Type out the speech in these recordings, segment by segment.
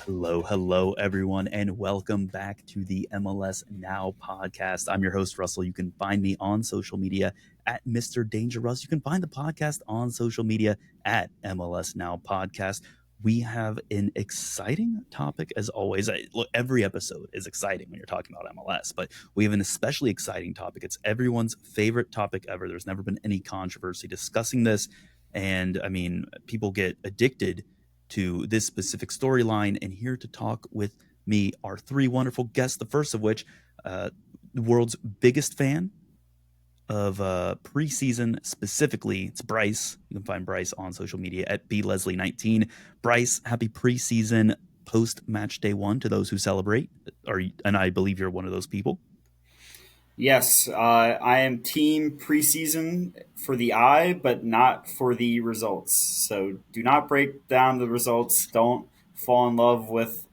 Hello, everyone, and welcome back to the MLS Now podcast. I'm your host, Russell. You can find me on social media at Mr. Danger Russ. You can find the podcast on social media at MLS Now Podcast. We have an exciting topic, as always. Look, every episode is exciting when you're talking about MLS, but we have an especially exciting topic. It's everyone's favorite topic ever. There's never been any controversy discussing this. And I mean, people get addicted to this specific storyline. And here to talk with me are three wonderful guests. The first of which, the world's biggest fan of preseason specifically. It's Bryce. You can find Bryce on social media at BLeslie19. Bryce, happy preseason post match day one to those who celebrate. And I believe you're one of those people. Yes, I am team preseason for the eye, but not for the results. So do not break down the results. Don't fall in love with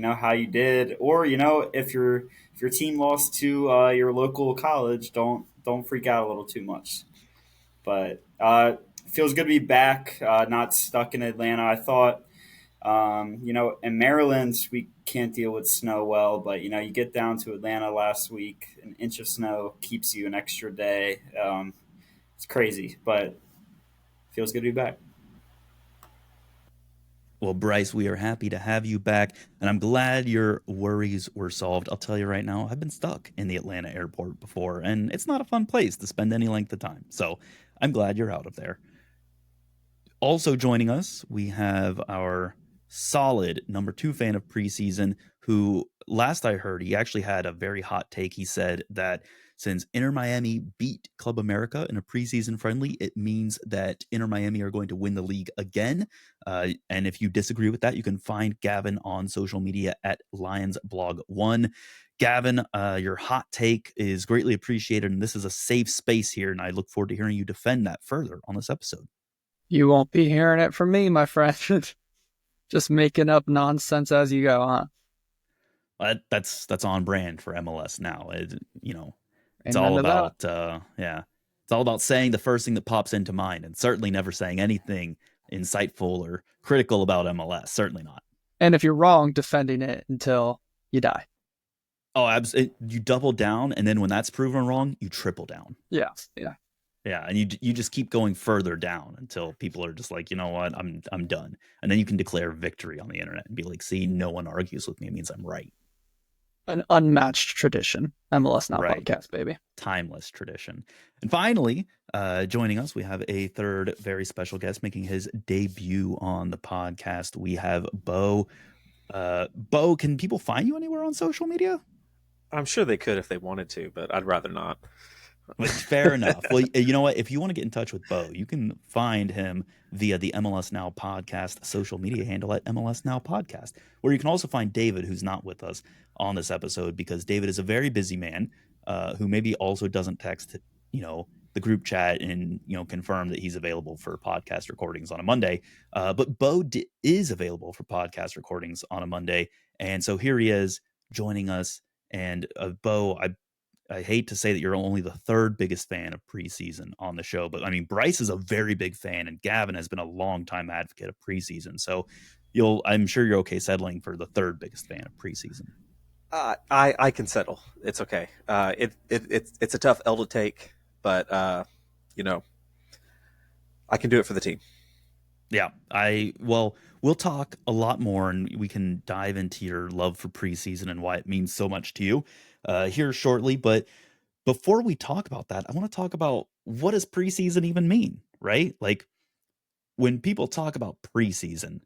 how you did, or if your team lost to your local college, don't freak out a little too much. But feels good to be back, not stuck in Atlanta. I thought in Maryland, we can't deal with snow well, but you get down to Atlanta last week, an inch of snow keeps you an extra day. It's crazy, but feels good to be back. Well, Bryce, we are happy to have you back, and I'm glad your worries were solved. I'll tell you right now, I've been stuck in the Atlanta airport before, and it's not a fun place to spend any length of time. So I'm glad you're out of there. Also joining us, we have our solid number 2 fan of preseason, who last I heard, he actually had a very hot take. He said that since Inter Miami beat Club America in a preseason friendly, it means that Inter Miami are going to win the league again. And if you disagree with that, you can find Gavin on social media at LionsBlog1. Gavin, your hot take is greatly appreciated, and this is a safe space here, and I look forward to hearing you defend that further on this episode. You won't be hearing it from me, my friend. Just making up nonsense as you go, huh? That's on brand for MLS now. It's Ain't all none of about that. it's all about saying the first thing that pops into mind, and certainly never saying anything insightful or critical about MLS. Certainly not. And if you're wrong, defending it until you die. Oh, you double down, and then when that's proven wrong, you triple down. Yeah. Yeah, and you just keep going further down until people are just like, you know what, I'm done. And then you can declare victory on the internet and be like, see, no one argues with me. It means I'm right. An unmatched tradition. MLS Now Right. podcast, baby. Timeless tradition. And finally, joining us, we have a third very special guest making his debut on the podcast. We have Beau. Beau, can people find you anywhere on social media? I'm sure they could if they wanted to, but I'd rather not. Fair enough. Well, you know what? If you want to get in touch with Beau, you can find him via the MLS Now podcast social media handle at MLS Now podcast, where you can also find David, who's not with us on this episode, because David is a very busy man who maybe also doesn't text, the group chat and, confirm that he's available for podcast recordings on a Monday. But Beau is available for podcast recordings on a Monday. And so here he is joining us. And Beau, I hate to say that you're only the third biggest fan of preseason on the show, but I mean, Bryce is a very big fan, and Gavin has been a longtime advocate of preseason. So I'm sure you're okay settling for the third biggest fan of preseason. I can settle. It's okay. It's a tough L to take, but I can do it for the team. Yeah, we'll talk a lot more, and we can dive into your love for preseason and why it means so much to you here shortly. But before we talk about that, I want to talk about, what does preseason even mean, right? Like, when people talk about preseason,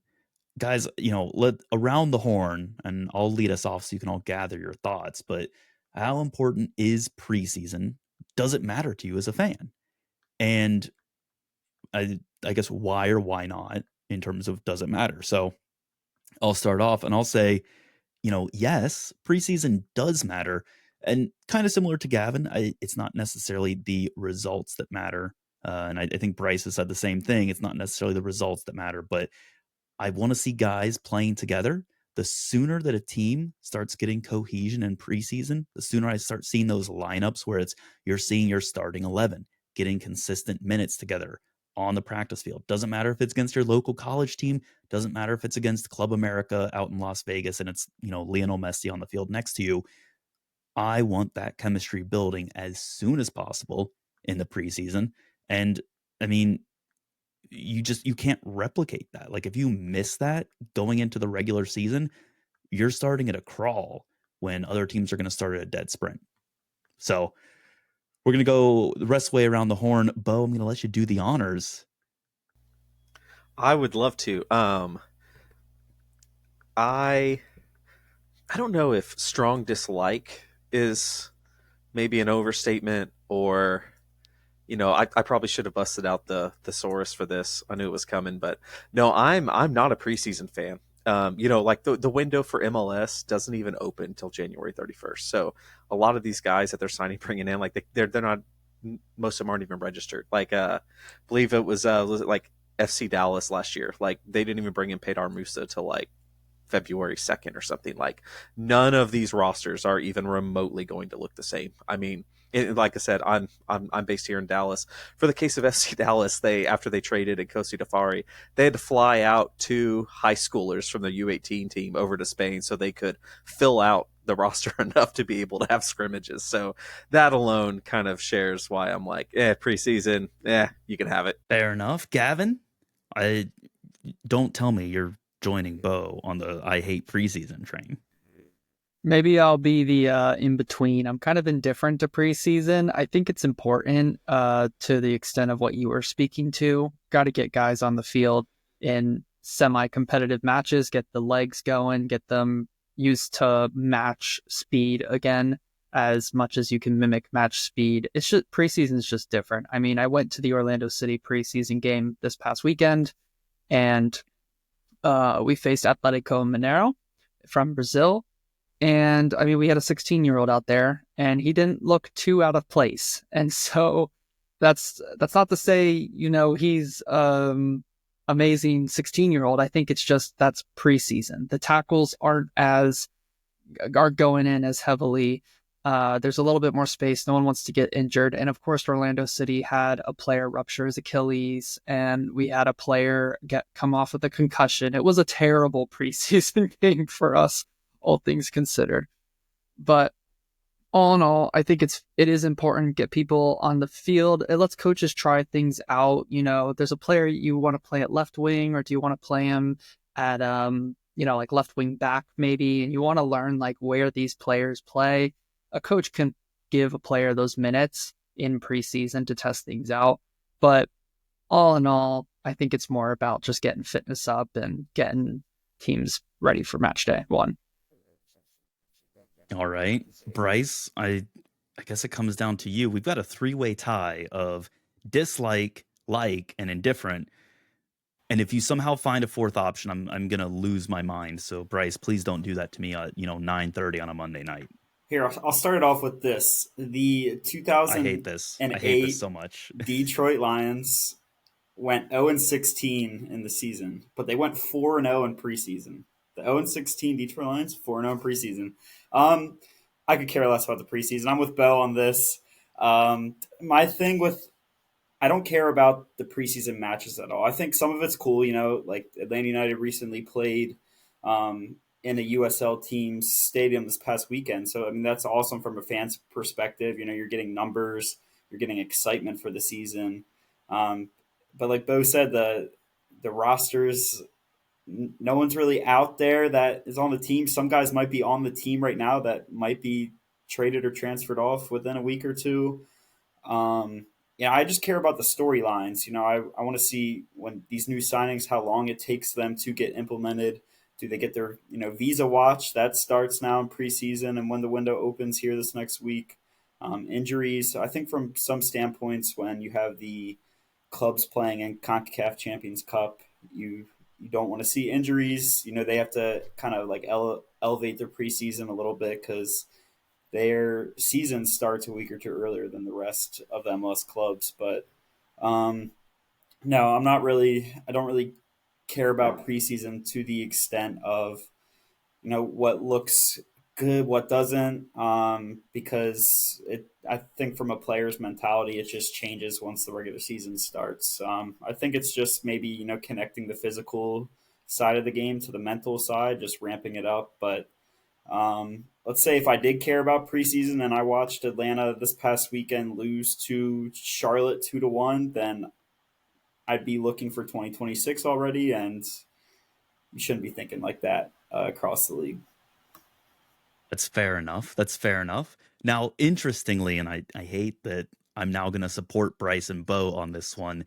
guys, let around the horn, and I'll lead us off so you can all gather your thoughts. But how important is preseason? Does it matter to you as a fan? And I guess why or why not in terms of does it matter? So I'll start off and I'll say, yes, preseason does matter. And kind of similar to Gavin, it's not necessarily the results that matter. And I think Bryce has said the same thing. It's not necessarily the results that matter, but I want to see guys playing together. The sooner that a team starts getting cohesion in preseason, the sooner I start seeing those lineups where you're seeing your starting 11 getting consistent minutes together on the practice field. Doesn't matter if it's against your local college team, doesn't matter if it's against Club America out in Las Vegas and it's, Lionel Messi on the field next to you. I want that chemistry building as soon as possible in the preseason. And I mean, you can't replicate that. Like if you miss that going into the regular season, you're starting at a crawl when other teams are going to start at a dead sprint. So we're going to go the rest of the way around the horn. Beau, I'm going to let you do the honors. I would love to. I I don't know if strong dislike is maybe an overstatement, or I probably should have busted out the thesaurus for this. I knew it was coming, but no, I'm not a preseason fan. Like the window for MLS doesn't even open until January 31st. So a lot of these guys that they're signing, bringing in, like they're not. Most of them aren't even registered. Like, believe it was like FC Dallas last year. Like they didn't even bring in Pedar Musa till like February 2nd or something. Like none of these rosters are even remotely going to look the same. I mean, like I said, I'm based here in Dallas. For the case of FC Dallas, after they traded Nkosi Defari, they had to fly out 2 high schoolers from the U18 team over to Spain so they could fill out the roster enough to be able to have scrimmages. So that alone kind of shares why I'm like, preseason, you can have it. Fair enough. Gavin, I don't tell me you're joining Beau on the I hate preseason train. Maybe I'll be the in between. I'm kind of indifferent to preseason. I think it's important to the extent of what you were speaking to. Got to get guys on the field in semi-competitive matches, get the legs going, get them used to match speed again as much as you can mimic match speed. It's just preseason is just different. I mean, I went to the Orlando City preseason game this past weekend, and we faced Atletico Mineiro from Brazil. And I mean, we had a 16-year-old out there, and he didn't look too out of place. And so that's not to say, he's amazing 16-year-old. I think it's just that's preseason. The tackles aren't going in as heavily. There's a little bit more space. No one wants to get injured. And of course, Orlando City had a player rupture his Achilles, and we had a player come off with a concussion. It was a terrible preseason game for us, all things considered. But all in all, I think it is important to get people on the field. It lets coaches try things out. There's a player you want to play at left wing, or do you want to play him at like left wing back maybe, and you want to learn like where these players play. A coach can give a player those minutes in preseason to test things out. But all in all, I think it's more about just getting fitness up and getting teams ready for match day 1. All right. Bryce, I guess it comes down to you. We've got a 3-way tie of dislike, like, and indifferent. And if you somehow find a 4th option, I'm going to lose my mind. So Bryce, please don't do that to me at, 9:30 on a Monday night. Here, I'll start it off with this. The I hate this. 2008 I hate this so much. Detroit Lions went 0-16 in the season, but they went 4-0 in preseason. The 0-16 Detroit Lions, 4-0 in preseason. I could care less about the preseason. I'm with Beau on this. My thing with I don't care about the preseason matches at all. I think some of it's cool, like Atlanta United recently played in a USL team's stadium this past weekend. So, I mean, that's awesome from a fan's perspective. You're getting numbers, you're getting excitement for the season. But like Beau said, the rosters, no one's really out there that is on the team. Some guys might be on the team right now that might be traded or transferred off within a week or two. I just care about the storylines. I want to see when these new signings, how long it takes them to get implemented. Do they get their, visa watch? That starts now in preseason and when the window opens here this next week. Injuries. I think from some standpoints, when you have the clubs playing in CONCACAF Champions Cup, you don't want to see injuries. They have to kind of like elevate their preseason a little bit because their season starts a week or two earlier than the rest of the MLS clubs. But no, I don't really care about preseason to the extent of, what looks good, what doesn't, because I think from a player's mentality, it just changes once the regular season starts. I think it's just maybe connecting the physical side of the game to the mental side, just ramping it up. But let's say if I did care about preseason and I watched Atlanta this past weekend lose to Charlotte 2-1, then I'd be looking for 2026 already, and you shouldn't be thinking like that across the league. That's fair enough. That's fair enough. Now, interestingly, and I hate that I'm now going to support Bryce and Beau on this one,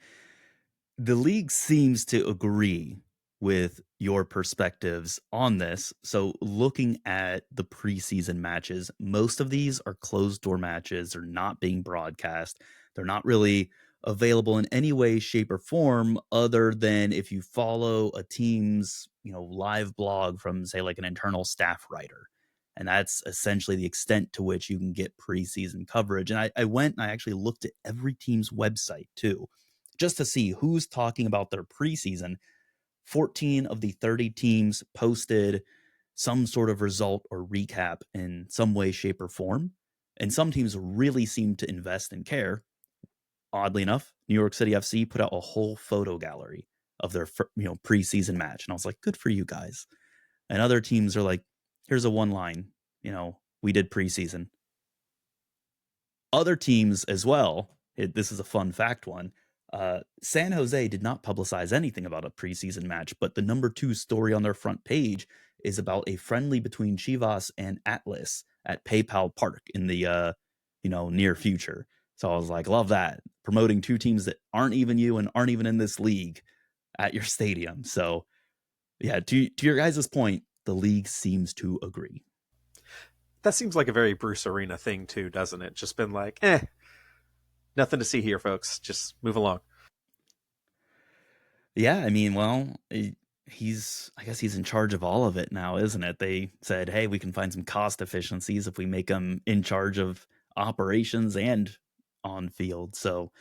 the league seems to agree with your perspectives on this. So, looking at the preseason matches, most of these are closed door matches. They're not being broadcast. They're not really available in any way, shape, or form other than if you follow a team's, live blog from, say, like an internal staff writer. And that's essentially the extent to which you can get preseason coverage. And I went and I actually looked at every team's website too, just to see who's talking about their preseason. 14 of the 30 teams posted some sort of result or recap in some way, shape, or form. And some teams really seem to invest and care. Oddly enough, New York City FC put out a whole photo gallery of their preseason match. And I was like, good for you guys. And other teams are like, here's a one line, we did preseason. Other teams as well, this is a fun fact one. San Jose did not publicize anything about a preseason match, but the number 2 story on their front page is about a friendly between Chivas and Atlas at PayPal Park in the near future. So I was like, love that, promoting 2 teams that aren't even you and aren't even in this league at your stadium. So yeah, to your guys' point, the league seems to agree. That seems like a very Bruce Arena thing too, doesn't it? Just been like, nothing to see here, folks. Just move along. Yeah, I mean, well, I guess he's in charge of all of it now, isn't it? They said, hey, we can find some cost efficiencies if we make him in charge of operations and on field. So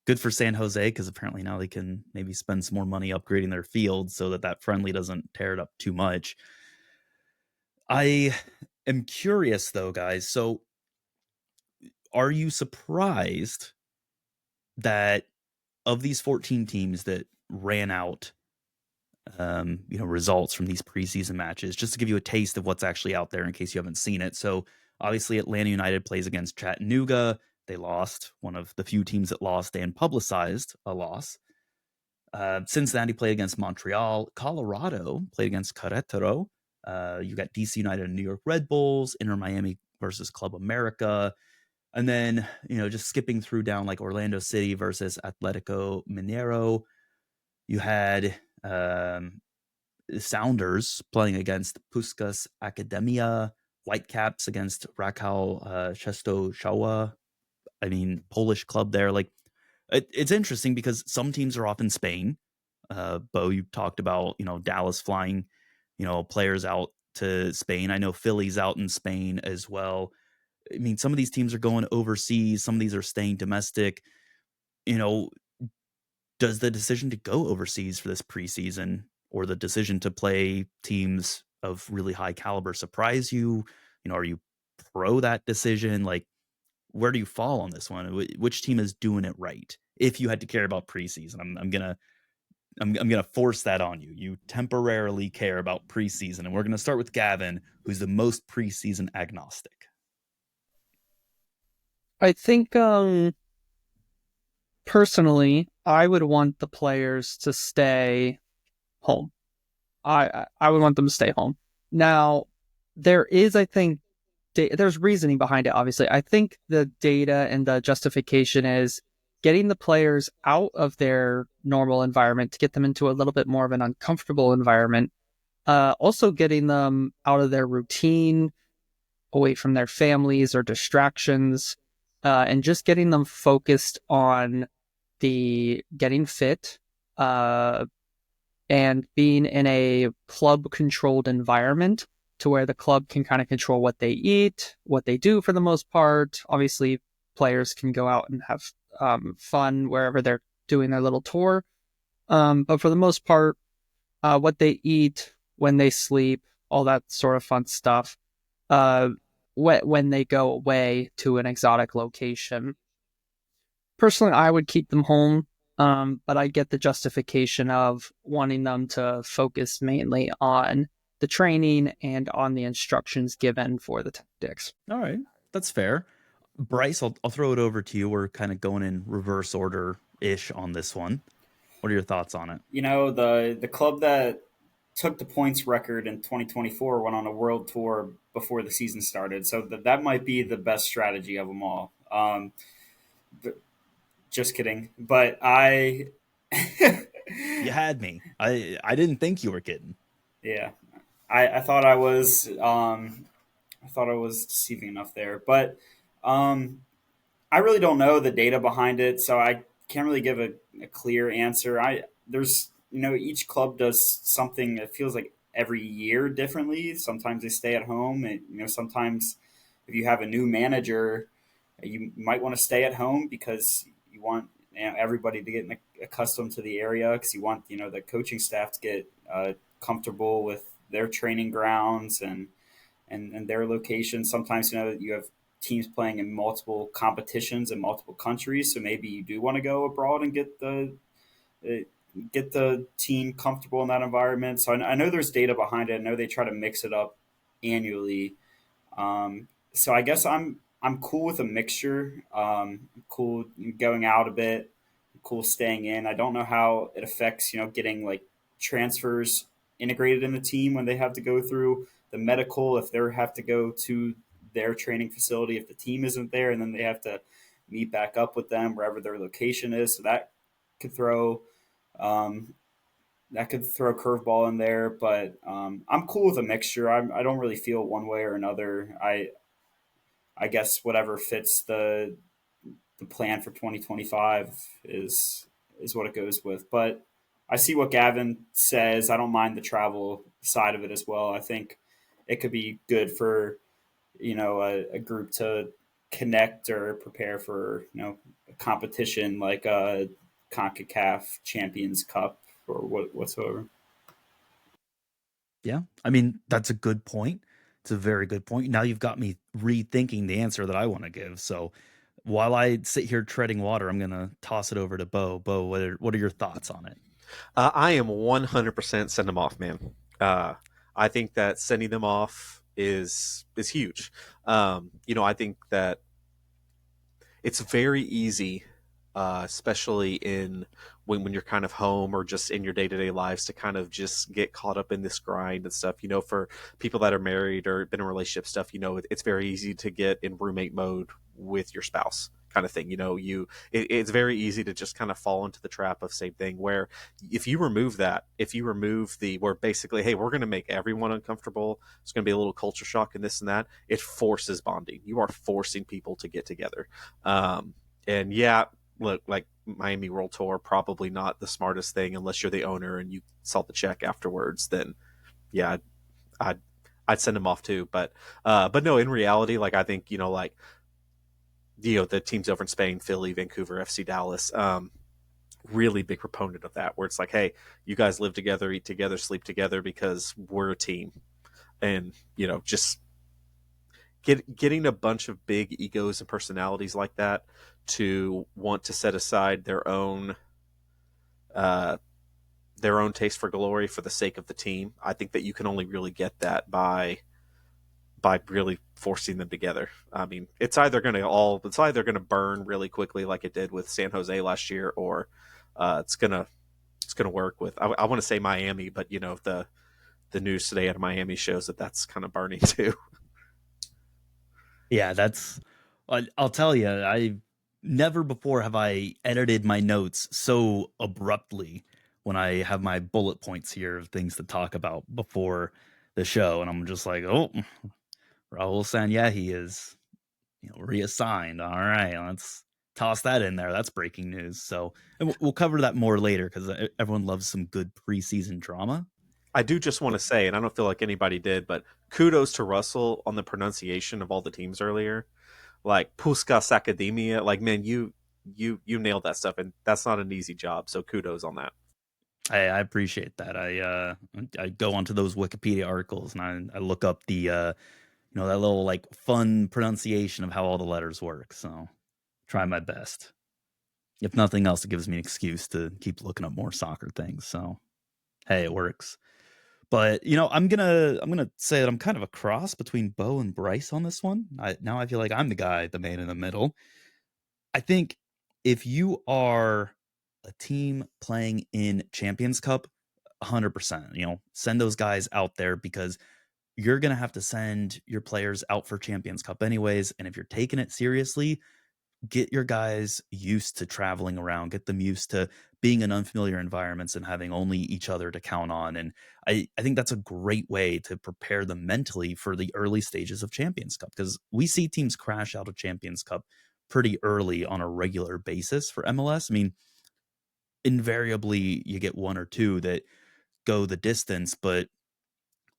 good for San Jose, because apparently now they can maybe spend some more money upgrading their field so that friendly doesn't tear it up too much. I am curious though, guys. So are you surprised that of these 14 teams that ran out results from these preseason matches, just to give you a taste of what's actually out there in case you haven't seen it? So obviously Atlanta United plays against Chattanooga. They lost, one of the few teams that lost and publicized a loss. Cincinnati played against Montreal. Colorado played against Querétaro. You got DC United and New York Red Bulls, Inter Miami versus Club America. And then, just skipping through down like Orlando City versus Atletico Mineiro. You had Sounders playing against Puskas Academia, Whitecaps against Rakow Częstochowa. I mean, Polish club there. Like, it's interesting because some teams are off in Spain. Beau, you talked about, Dallas flying, players out to Spain. I know Philly's out in Spain as well. I mean, some of these teams are going overseas. Some of these are staying domestic. Does the decision to go overseas for this preseason or the decision to play teams of really high caliber surprise you? Are you pro that decision? Like, where do you fall on this one? Which team is doing it right? If you had to care about preseason, I'm gonna force that on you. You temporarily care about preseason, and we're gonna start with Gavin, who's the most preseason agnostic. I think personally, I would want the players to stay home. I would want them to stay home. Now, there is, I think, there's reasoning behind it, obviously. I think the data and the justification is getting the players out of their normal environment to get them into a little bit more of an uncomfortable environment. Also getting them out of their routine, away from their families or distractions, and just getting them focused on the getting fit, and being in a club controlled environment to where the club can kind of control what they eat, what they do for the most part. Obviously, players can go out and have fun wherever they're doing their little tour. But for the most part, what they eat, when they sleep, all that sort of fun stuff. uh, when they go away to an exotic location. Personally, I would keep them home, but I get the justification of wanting them to focus mainly on the training and on the instructions given for the tactics. All right, that's fair. Bryce, I'll throw it over to you. We're kind of going in reverse order ish on this one. What are your thoughts on it? The club that took the points record in 2024 went on a world tour before the season started, so that might be the best strategy of them all. Just kidding, but You had me. I didn't think you were kidding. yeah, I thought I was deceiving enough there, but I really don't know the data behind it, so I can't really give a clear answer. I there's each club does something that feels like every year differently. Sometimes they stay at home, and sometimes if you have a new manager, you might want to stay at home because you want everybody to get accustomed to the area because you want the coaching staff to get comfortable with their training grounds and their locations. Sometimes you have teams playing in multiple competitions in multiple countries, so maybe you do want to go abroad and uh, get the team comfortable in that environment. So I know there's data behind it. I know they try to mix it up annually. So I guess I'm cool with a mixture. Cool going out a bit, cool staying in. I don't know how it affects getting like transfers integrated in the team when they have to go through the medical, if they have to go to their training facility if the team isn't there, and then they have to meet back up with them wherever their location is. So could throw um, that could throw a curveball in there, but I'm cool with a mixture. I don't really feel one way or another. I guess whatever fits the plan for 2025 is what it goes with. But I see what Gavin says. I don't mind the travel side of it as well. I think it could be good for a group to connect or prepare for a competition like a CONCACAF Champions Cup or whatsoever. Yeah, I mean that's a good point. It's a very good point. Now you've got me rethinking the answer that I want to give. So while I sit here treading water, I'm gonna toss it over to Beau. Beau, what are your thoughts on it? I am 100% send them off, man. I think that sending them off is huge. I think that it's very easy, especially in when you're kind of home or just in your day to day lives, to kind of just get caught up in this grind and stuff. For people that are married or been in relationship stuff, it's very easy to get in roommate mode with your spouse. Kind of thing, it's very easy to just kind of fall into the trap of same thing. Where if you remove the where basically, hey, we're going to make everyone uncomfortable. It's going to be a little culture shock and this and that. It forces bonding. You are forcing people to get together. And yeah, look, like Miami World Tour, probably not the smartest thing unless you're the owner and you saw the check afterwards. Then, yeah, I'd I'd send him off too. But no, in reality, like I think the teams over in Spain, Philly, Vancouver, FC Dallas, really big proponent of that. Where it's like, hey, you guys live together, eat together, sleep together because we're a team, and just getting a bunch of big egos and personalities like that to want to set aside uh, their own taste for glory for the sake of the team. I think that you can only really get that by really forcing them together. I mean, it's either going to burn really quickly like it did with San Jose last year, or it's gonna work with. I want to say Miami, but the news today out of Miami shows that that's kind of burning too. Yeah, that's. I'll tell you, I never before have I edited my notes so abruptly when I have my bullet points here of things to talk about before the show, and I'm just like, oh, Raul Sanyehi is reassigned. All right, let's toss that in there. That's breaking news. So and we'll cover that more later because everyone loves some good preseason drama. I do just want to say, and I don't feel like anybody did, but kudos to Russell on the pronunciation of all the teams earlier. Like Puskas Academia, like man, you nailed that stuff, and that's not an easy job. So kudos on that. I appreciate that. I go onto those Wikipedia articles and I look up the that little like fun pronunciation of how all the letters work. So try my best. If nothing else, it gives me an excuse to keep looking up more soccer things. So hey, it works. But I'm gonna say that I'm kind of a cross between Beau and Bryce on this one. Now I feel like I'm the guy, the man in the middle. I think if you are a team playing in Champions Cup, 100%, send those guys out there because you're going to have to send your players out for Champions Cup anyways. And if you're taking it seriously, get your guys used to traveling around, get them used to being in unfamiliar environments and having only each other to count on. And I think that's a great way to prepare them mentally for the early stages of Champions Cup because we see teams crash out of Champions Cup pretty early on a regular basis for MLS. I mean, invariably you get one or two that go the distance, but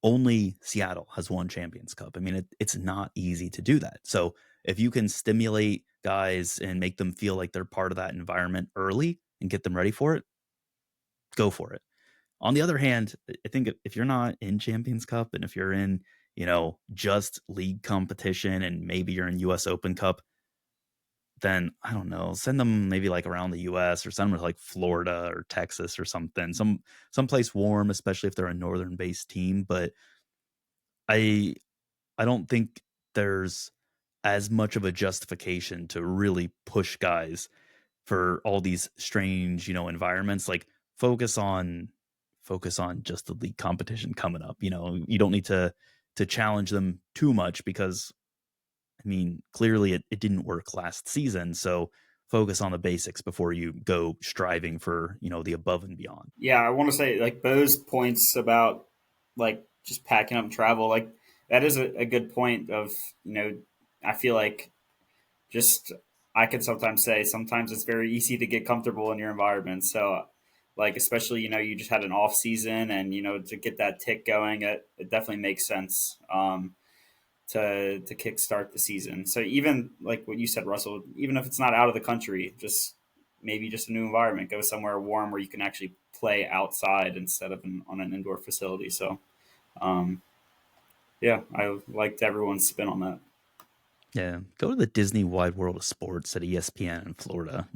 only Seattle has won Champions Cup. I mean, it's not easy to do that. So if you can stimulate guys and make them feel like they're part of that environment early and get them ready for it, go for it. On the other hand, I think if you're not in Champions Cup and if you're in, just league competition and maybe you're in US Open Cup, then I don't know, send them maybe like around the US or send them to like Florida or Texas or something. Someplace warm, especially if they're a northern based team. But I I don't think there's as much of a justification to really push guys for all these strange, environments. Like focus on focus on just the league competition coming up. You don't need to challenge them too much because I mean, clearly it didn't work last season. So focus on the basics before you go striving for, the above and beyond. Yeah, I want to say like Beau's points about like just packing up and travel, like that is a good point of, I feel like just I can sometimes say sometimes it's very easy to get comfortable in your environment. So like especially, you just had an off season and to get that tick going, it definitely makes sense. To kickstart the season. So even like what you said, Russell, even if it's not out of the country, just maybe just a new environment, go somewhere warm where you can actually play outside instead of on an indoor facility. So, um, yeah, I liked everyone's spin on that. Yeah. Go to the Disney wide world of sports at ESPN in Florida,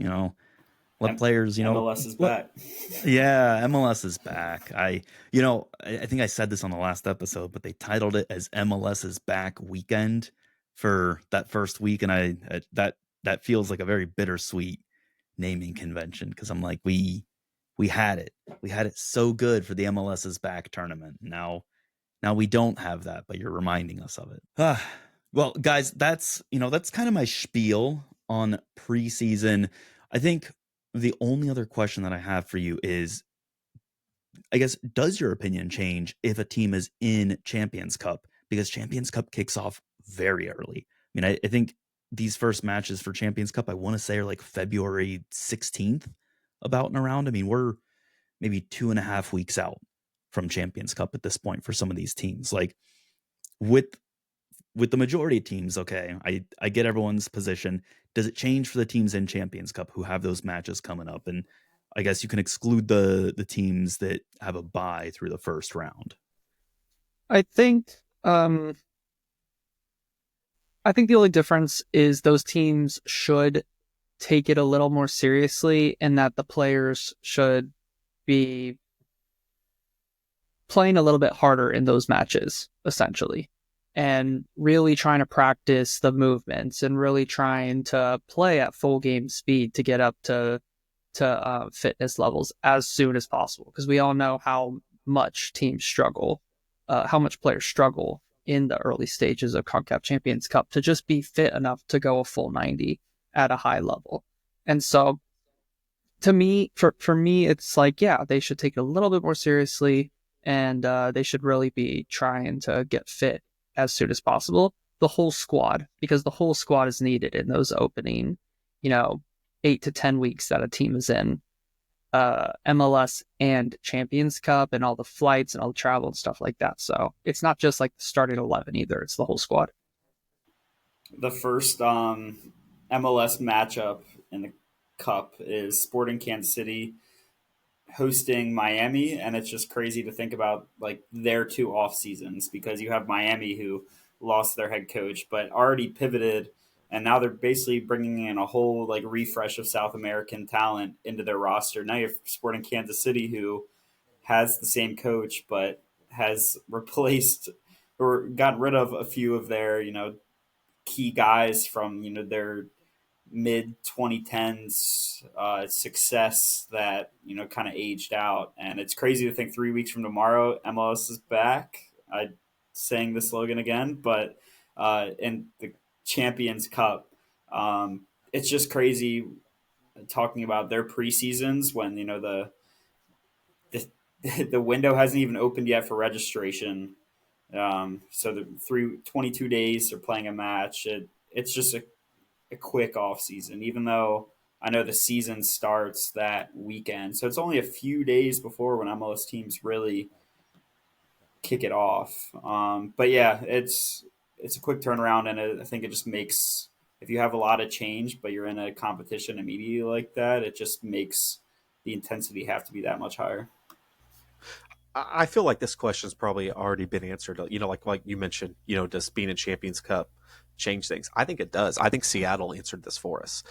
let M- players, MLS is let back. yeah, MLS is back. I think I said this on the last episode, but they titled it as MLS is back weekend for that first week, and that feels like a very bittersweet naming convention because I'm like, we had it so good for the MLS is back tournament. Now we don't have that, but you're reminding us of it. Well, guys, that's kind of my spiel on preseason. I think the only other question that I have for you is, I guess, does your opinion change if a team is in Champions Cup? Because Champions Cup kicks off very early. I mean, I think these first matches for Champions Cup, I want to say, are like February 16th, about and around. I mean, we're maybe 2.5 weeks out from Champions Cup at this point for some of these teams. Like with with the majority of teams, okay, I get everyone's position. Does it change for the teams in Champions Cup who have those matches coming up? And I guess you can exclude the teams that have a bye through the first round. I think um I think the only difference is those teams should take it a little more seriously and that the players should be playing a little bit harder in those matches, essentially, and really trying to practice the movements and really trying to play at full game speed to get up to fitness levels as soon as possible. Because we all know how much teams struggle, how much players struggle in the early stages of CONCACAF Champions Cup to just be fit enough to go a full 90 at a high level. And so to me, for me, it's like, yeah, they should take it a little bit more seriously, and they should really be trying to get fit as soon as possible. The whole squad, because the whole squad is needed in those opening, you know, 8 to 10 weeks that a team is in MLS and Champions Cup, and all the flights and all the travel and stuff like that. So it's not just like the starting 11 either; it's the whole squad. The first MLS matchup in the Cup is Sporting Kansas City hosting Miami, and it's just crazy to think about like their two off seasons because you have Miami who lost their head coach, but already pivoted, and now they're basically bringing in a whole like refresh of South American talent into their roster. Now you're Sporting Kansas City, who has the same coach, but has replaced or gotten rid of a few of their key guys from their mid 2010s success that kind of aged out. And it's crazy to think 3 weeks from tomorrow MLS is back. I saying the slogan again, but in the Champions Cup, it's just crazy talking about their preseasons when the window hasn't even opened yet for registration. So the 22 days they're playing a match. It's just a quick off season, even though I know the season starts that weekend. So it's only a few days before when MLS teams really kick it off. But yeah, it's a quick turnaround, and I think it just makes, if you have a lot of change, but you're in a competition immediately like that, it just makes the intensity have to be that much higher. I feel like this question's probably already been answered. Like you mentioned, does being in Champions Cup change things? I think it does. I think Seattle answered this for us.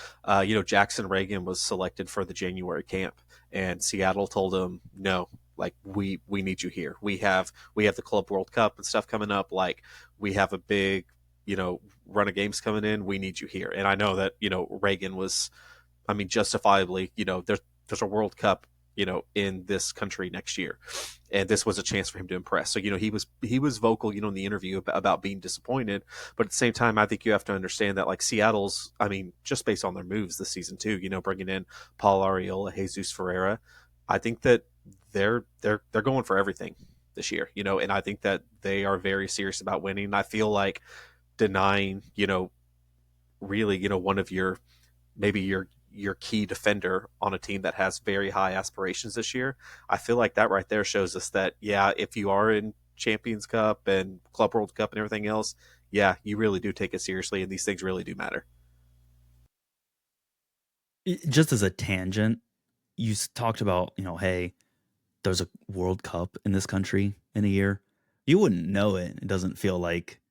Jackson Reagan was selected for the January camp, and Seattle told him, no, like we need you here. We have the Club World Cup and stuff coming up. Like we have a big, run of games coming in. We need you here. And I know that, Reagan was, I mean, justifiably, there's a World Cup, in this country next year, and this was a chance for him to impress. So he was vocal, in the interview about being disappointed, but at the same time, I think you have to understand that like Seattle's, I mean, just based on their moves this season too, bringing in Paul Arriola, Jesus Ferreira, I think that they're going for everything this year, and I think that they are very serious about winning. And I feel like denying, really, one of your maybe your key defender on a team that has very high aspirations this year. I feel like that right there shows us that, yeah, if you are in Champions Cup and Club World Cup and everything else, yeah, you really do take it seriously, and these things really do matter. Just as a tangent, you talked about, hey, there's a World Cup in this country in a year. You wouldn't know it. It doesn't feel like,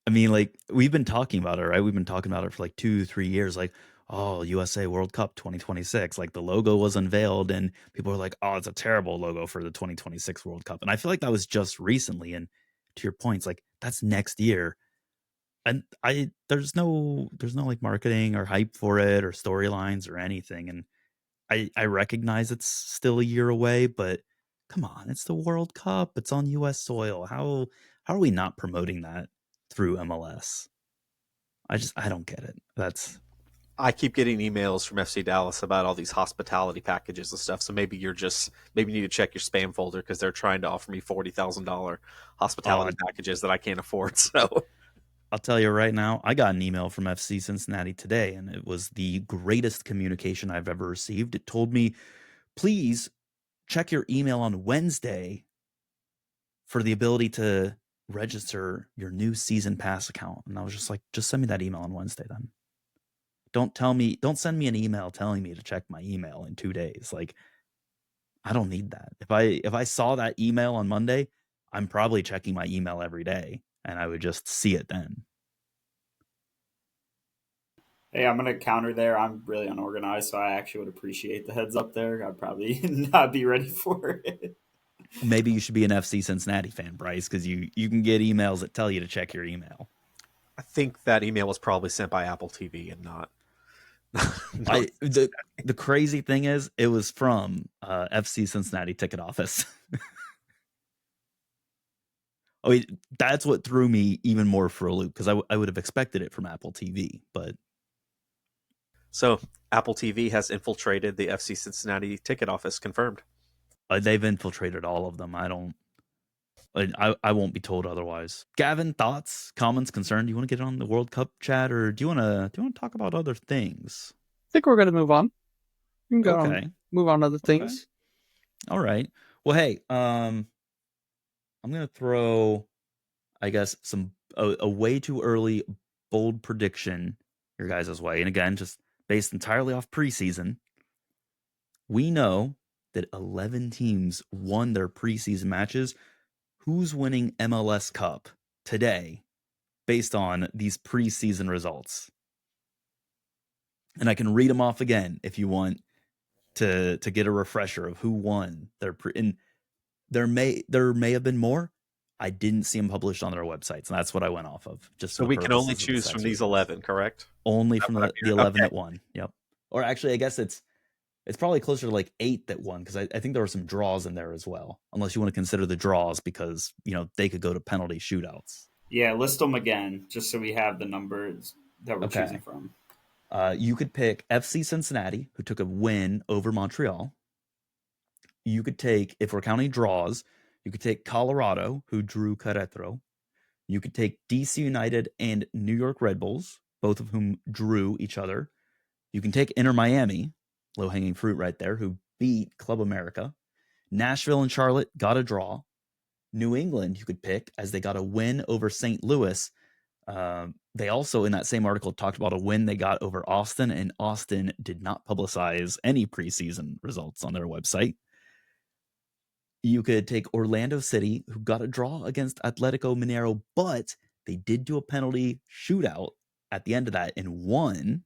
I mean, like, we've been talking about it, right? We've been talking about it for like 2, 3 years. Like, oh, USA World Cup 2026. Like, the logo was unveiled, and people were like, oh, it's a terrible logo for the 2026 World Cup. And I feel like that was just recently. And to your points, like, that's next year. And there's no like marketing or hype for it or storylines or anything. And I recognize it's still a year away, but come on, it's the World Cup. It's on US soil. How are we not promoting that through MLS? I don't get it. That's I keep getting emails from FC Dallas about all these hospitality packages and stuff. So maybe you need to check your spam folder because they're trying to offer me $40,000 hospitality packages that I can't afford. So I'll tell you right now, I got an email from FC Cincinnati today, and it was the greatest communication I've ever received. It told me, please check your email on Wednesday for the ability to register your new season pass account. And I was just like, just send me that email on Wednesday then. Don't send me an email telling me to check my email in 2 days. Like, I don't need that. If I saw that email on Monday, I'm probably checking my email every day, and I would just see it then. Hey, I'm gonna counter there. I'm really unorganized, so I actually would appreciate the heads up there. I'd probably not be ready for it. Maybe you should be an FC Cincinnati fan, Bryce, because you can get emails that tell you to check your email. I think that email was probably sent by Apple TV and not. The crazy thing is, it was from FC Cincinnati ticket office. I mean, that's what threw me even more for a loop, because I would have expected it from Apple TV, but So Apple TV has infiltrated the FC Cincinnati ticket office, confirmed. they've infiltrated all of them. I won't be told otherwise. Gavin, thoughts, comments, concerns? Do you want to get on the World Cup chat, or do you want to talk about other things? I think we're going to move on. We can go Okay. move on to other things. Okay. All right. Well, hey, I'm gonna throw, I guess, a way too early bold prediction your guys' way, and again, just based entirely off preseason. We know that 11 teams won their preseason matches. Who's winning MLS Cup today based on these preseason results. And I can read them off again if you want to get a refresher of who won their and there may have been more. I didn't see them published on their websites, and that's what I went off of, just for So the we can only purposes of the choose from sex these results. 11, correct? Only That's from what I'm the hearing. 11 Okay. that won. Yep. Or actually, I guess it's probably closer to like 8 that won, because I think there were some draws in there as well. Unless you want to consider the draws, because they could go to penalty shootouts. Yeah, list them again, just so we have the numbers that we're choosing Okay. from. You could pick FC Cincinnati, who took a win over Montreal. You could take, if we're counting draws, you could take Colorado, who drew Querétaro. You could take DC United and New York Red Bulls, both of whom drew each other. You can take Inter Miami, low-hanging fruit right there, who beat Club America. Nashville and Charlotte got a draw. New England, you could pick, as they got a win over St. Louis. They also, in that same article, talked about a win they got over Austin, and Austin did not publicize any preseason results on their website. You could take Orlando City, who got a draw against Atletico Mineiro, but they did do a penalty shootout at the end of that and won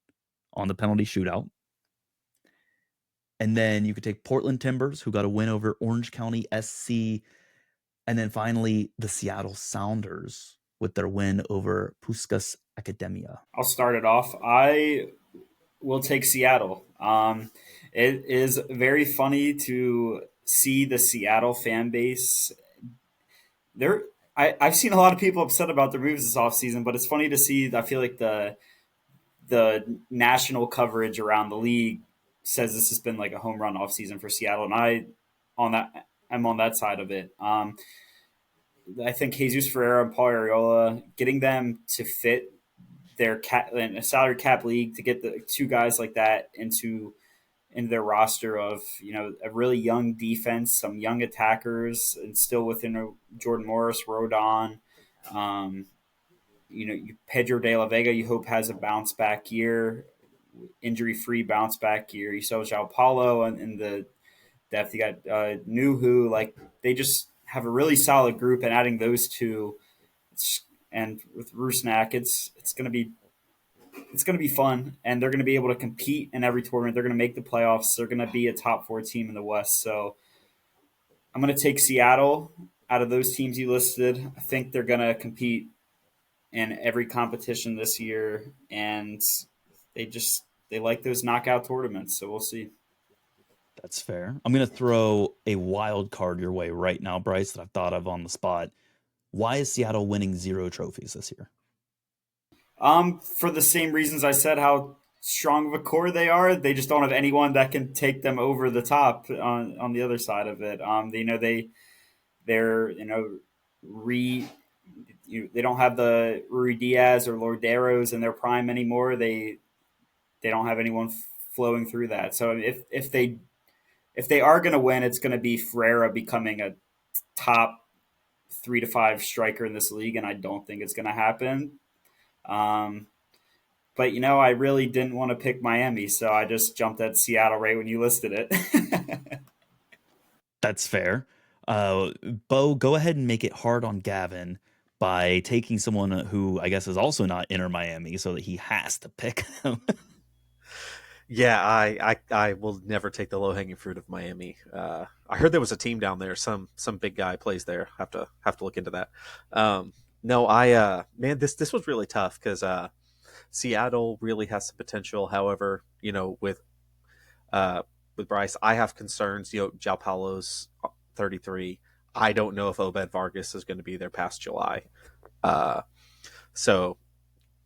on the penalty shootout. And then you could take Portland Timbers, who got a win over Orange County SC. And then finally, the Seattle Sounders with their win over Puskas Academia. I'll start it off. I will take Seattle. It is very funny to see the Seattle fan base. I've seen a lot of people upset about their moves this offseason, but it's funny to see. I feel like the national coverage around the league says this has been like a home run offseason for Seattle, and I'm on that side of it. I think Jesus Ferreira and Paul Arriola, getting them to fit their in a salary cap league, to get the two guys like that into their roster of a really young defense, some young attackers, and still within Jordan Morris, Rodon, Pedro de la Vega. You hope has a bounce back year, injury free bounce back year. You saw João Paulo in the depth. You got Nuhu. Like, they just have a really solid group, and adding those two, and with Rusnak, it's going to be fun, and they're going to be able to compete in every tournament. They're going to make the playoffs. They're going to be a top 4 team in the West. So I'm going to take Seattle out of those teams you listed. I think they're going to compete in every competition this year, and they like those knockout tournaments. So we'll see. That's fair. I'm going to throw a wild card your way right now, Bryce, that I've thought of on the spot. Why is Seattle winning 0 trophies this year? For the same reasons I said, how strong of a core they are. They just don't have anyone that can take them over the top on the other side of it. They're they don't have the Rui Diaz or Lorderos in their prime anymore. They don't have anyone flowing through that. So if they are going to win, it's going to be Ferreira becoming a top 3 to 5 striker in this league, and I don't think it's going to happen. But I really didn't want to pick Miami, so I just jumped at Seattle right when you listed it. That's fair. Beau, go ahead and make it hard on Gavin by taking someone who I guess is also not Inter Miami, so that he has to pick them. Yeah, I will never take the low hanging fruit of Miami. I heard there was a team down there. Some big guy plays there. Have to look into that. No, man, this was really tough because Seattle really has some potential. However, with Bryce, I have concerns. João Paulo's 33. I don't know if Obed Vargas is going to be there past July. So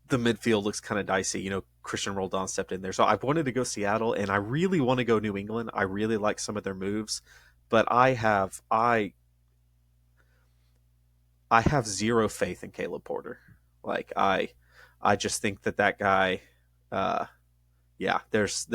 the midfield looks kind of dicey. Christian Roldan stepped in there. So I wanted to go Seattle, and I really want to go New England. I really like some of their moves, but I have zero faith in Caleb Porter. Like, I just think that guy, yeah, there's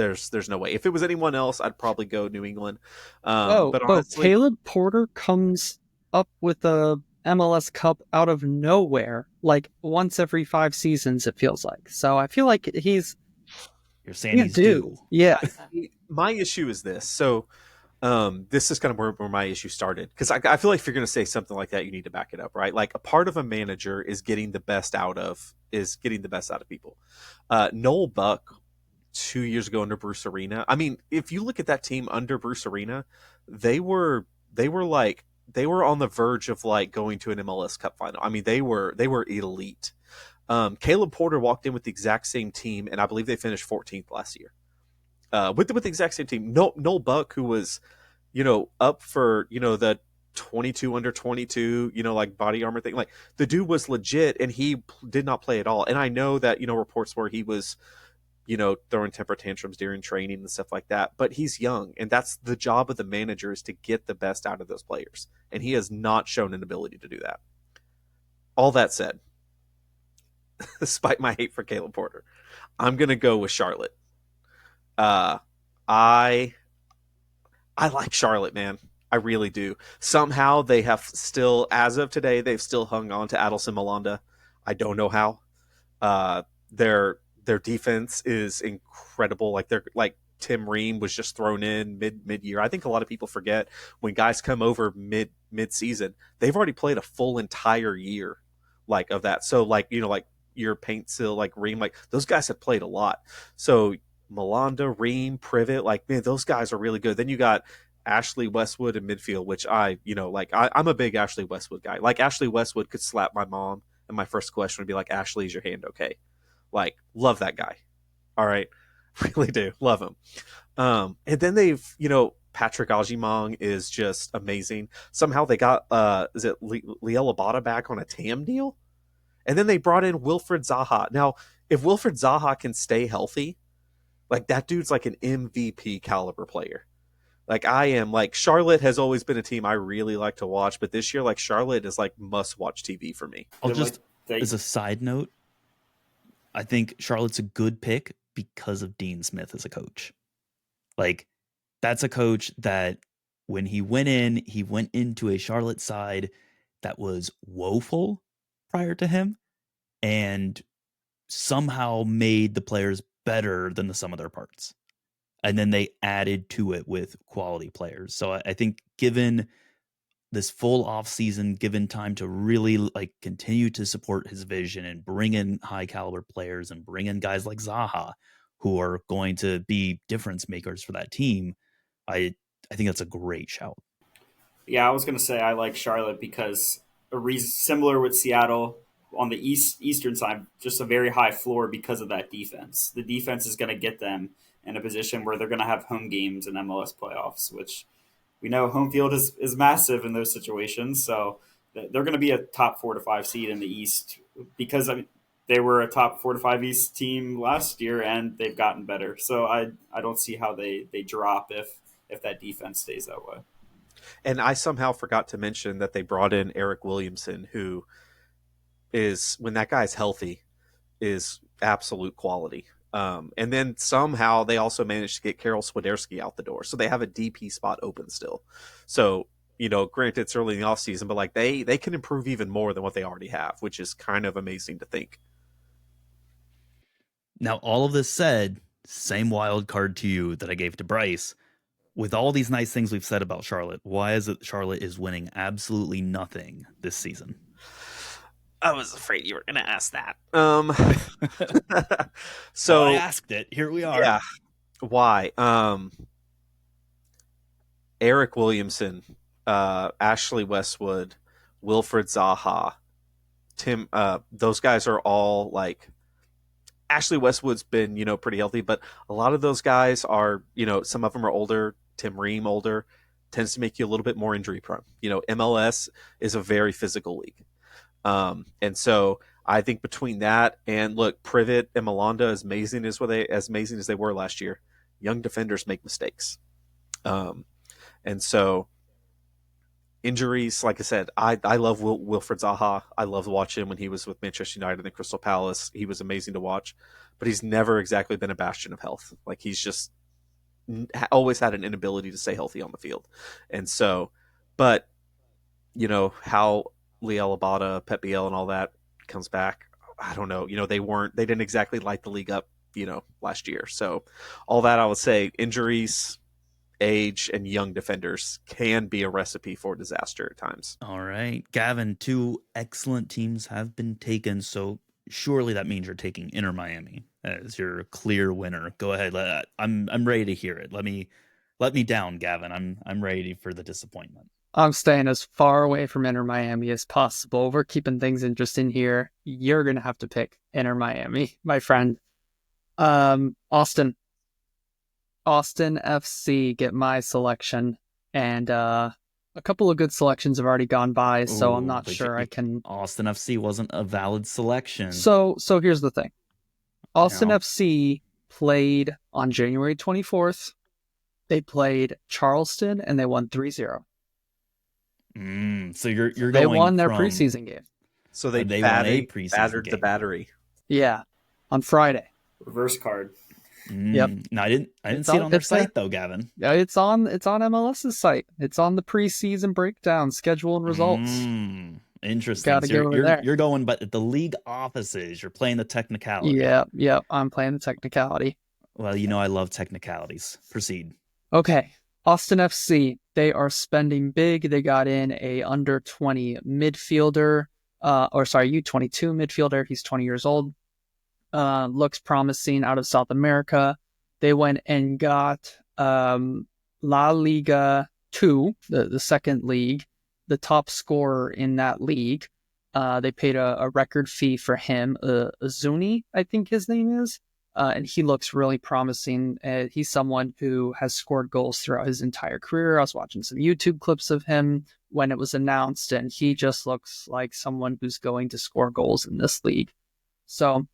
no way. If it was anyone else, I'd probably go New England. But honestly, Caleb Porter comes up with a MLS Cup out of nowhere, like once every 5 seasons, it feels like. So I feel like You're saying he's due. Yeah. my issue is this. So This is kind of where my issue started, because I feel like if you're going to say something like that, you need to back it up, right? Like, a part of a manager is getting the best out of people. Noel Buck 2 years ago under Bruce Arena. I mean, if you look at that team under Bruce Arena, they were on the verge of like going to an MLS Cup final. I mean, they were elite. Caleb Porter walked in with the exact same team, and I believe they finished 14th last year. With the exact same team. Noel Buck, who was, up for, the 22 under 22, like body armor thing. Like, the dude was legit, and he did not play at all. And I know that, reports where he was, throwing temper tantrums during training and stuff like that. But he's young, and that's the job of the manager, is to get the best out of those players. And he has not shown an ability to do that. All that said, despite my hate for Caleb Porter, I'm gonna go with Charlotte. Uh, I I like Charlotte, man. I really do. Somehow they have still, as of today, they've still hung on to Adelson Malanda. I don't know how. Uh, their defense is incredible. Like, they're like, Tim Ream was just thrown in mid year. I think a lot of people forget, when guys come over mid season, they've already played a full entire year, like, of that. So, like, like your Paint Seal, like Ream, like, those guys have played a lot. So Malanda, Ream, Privet, like, man, those guys are really good. Then you got Ashley Westwood in midfield, which I'm a big Ashley Westwood guy. Like, Ashley Westwood could slap my mom, and my first question would be like, Ashley, is your hand okay? Like, love that guy. All right. Really do. Love him. And then Patrick Ajimong is just amazing. Somehow they got, is it Liel Abada back on a TAM deal? And then they brought in Wilfred Zaha. Now, if Wilfred Zaha can stay healthy, like, that dude's like an MVP caliber player. Like, I am, like, Charlotte has always been a team I really like to watch, but this year, like, Charlotte is like must watch TV for me. I'll just, as a side note, I think Charlotte's a good pick because of Dean Smith as a coach. Like, that's a coach that when he went into a Charlotte side that was woeful prior to him, and somehow made the players better than the sum of their parts. And then they added to it with quality players. So I think, given this full off season, given time to really, like, continue to support his vision and bring in high caliber players and bring in guys like Zaha, who are going to be difference makers for that team, I think that's a great shout. Yeah, I was going to say I like Charlotte because similar with Seattle on the eastern side, just a very high floor because of that defense. The defense is going to get them in a position where they're going to have home games in MLS playoffs, which we know home field is massive in those situations. So they're going to be a top 4 to 5 seed in the East because, I mean, they were a top 4 to 5 East team last year, and they've gotten better. So I don't see how they drop if that defense stays that way. And I somehow forgot to mention that they brought in Eric Williamson, who is, when that guy's healthy, is absolute quality. And then somehow they also managed to get Karol Swiderski out the door. So they have a DP spot open still. So, granted, it's early in the offseason, but like they can improve even more than what they already have, which is kind of amazing to think. Now, all of this said, same wild card to you that I gave to Bryce. With all these nice things we've said about Charlotte, why is it Charlotte is winning absolutely nothing this season? I was afraid you were going to ask that. So I asked it. Here we are. Yeah. Why? Eric Williamson, Ashley Westwood, Wilfred Zaha, Tim. Those guys are all like. Ashley Westwood's been, pretty healthy, but a lot of those guys are, some of them are older. Tim Ream, older, tends to make you a little bit more injury prone. MLS is a very physical league. And so I think between that and, look, Privet and Malanda, as amazing as they were last year, young defenders make mistakes. And so injuries, like I said, I love Wilfred Zaha. I loved watching him when he was with Manchester United and Crystal Palace. He was amazing to watch, but he's never exactly been a bastion of health. Like, he's just always had an inability to stay healthy on the field. And so, but how Liel Abada, Pep Biel, and all that comes back, I don't know. They didn't exactly light the league up, last year. So all that, I would say, injuries age and young defenders can be a recipe for disaster at times. All right, Gavin, two excellent teams have been taken, so surely that means you're taking Inter Miami as your clear winner. Go ahead, I'm ready to hear it. Let me down, Gavin. I'm ready for the disappointment. I'm staying as far away from Inter Miami as possible. We're keeping things interesting here. You're going to have to pick Inter Miami, my friend. Austin FC get my selection, and a couple of good selections have already gone by, so I'm not sure I can. Austin FC wasn't a valid selection. So here's the thing. Austin FC played on January 24th. They played Charleston and they won 3-0. So you're going. They won their preseason game. So they won a battered preseason game. the battery. Yeah, on Friday. Reverse card. Yep. No, I didn't see it on their site though, Gavin. Yeah, it's on MLS's site. It's on the preseason breakdown, schedule and results. Interesting. Gotta So go over there. You're going, but at the league offices, you're playing the technicality. Yeah, I'm playing the technicality. Well, I love technicalities. Proceed. Okay, Austin FC. They are spending big. They got in a under 20 midfielder, U22 midfielder. He's 20 years old. Looks promising out of South America. They went and got La Liga 2, the second league, the top scorer in that league. They paid a record fee for him, Azuni, I think his name is. And he looks really promising. He's someone who has scored goals throughout his entire career. I was watching some YouTube clips of him when it was announced, and he just looks like someone who's going to score goals in this league. So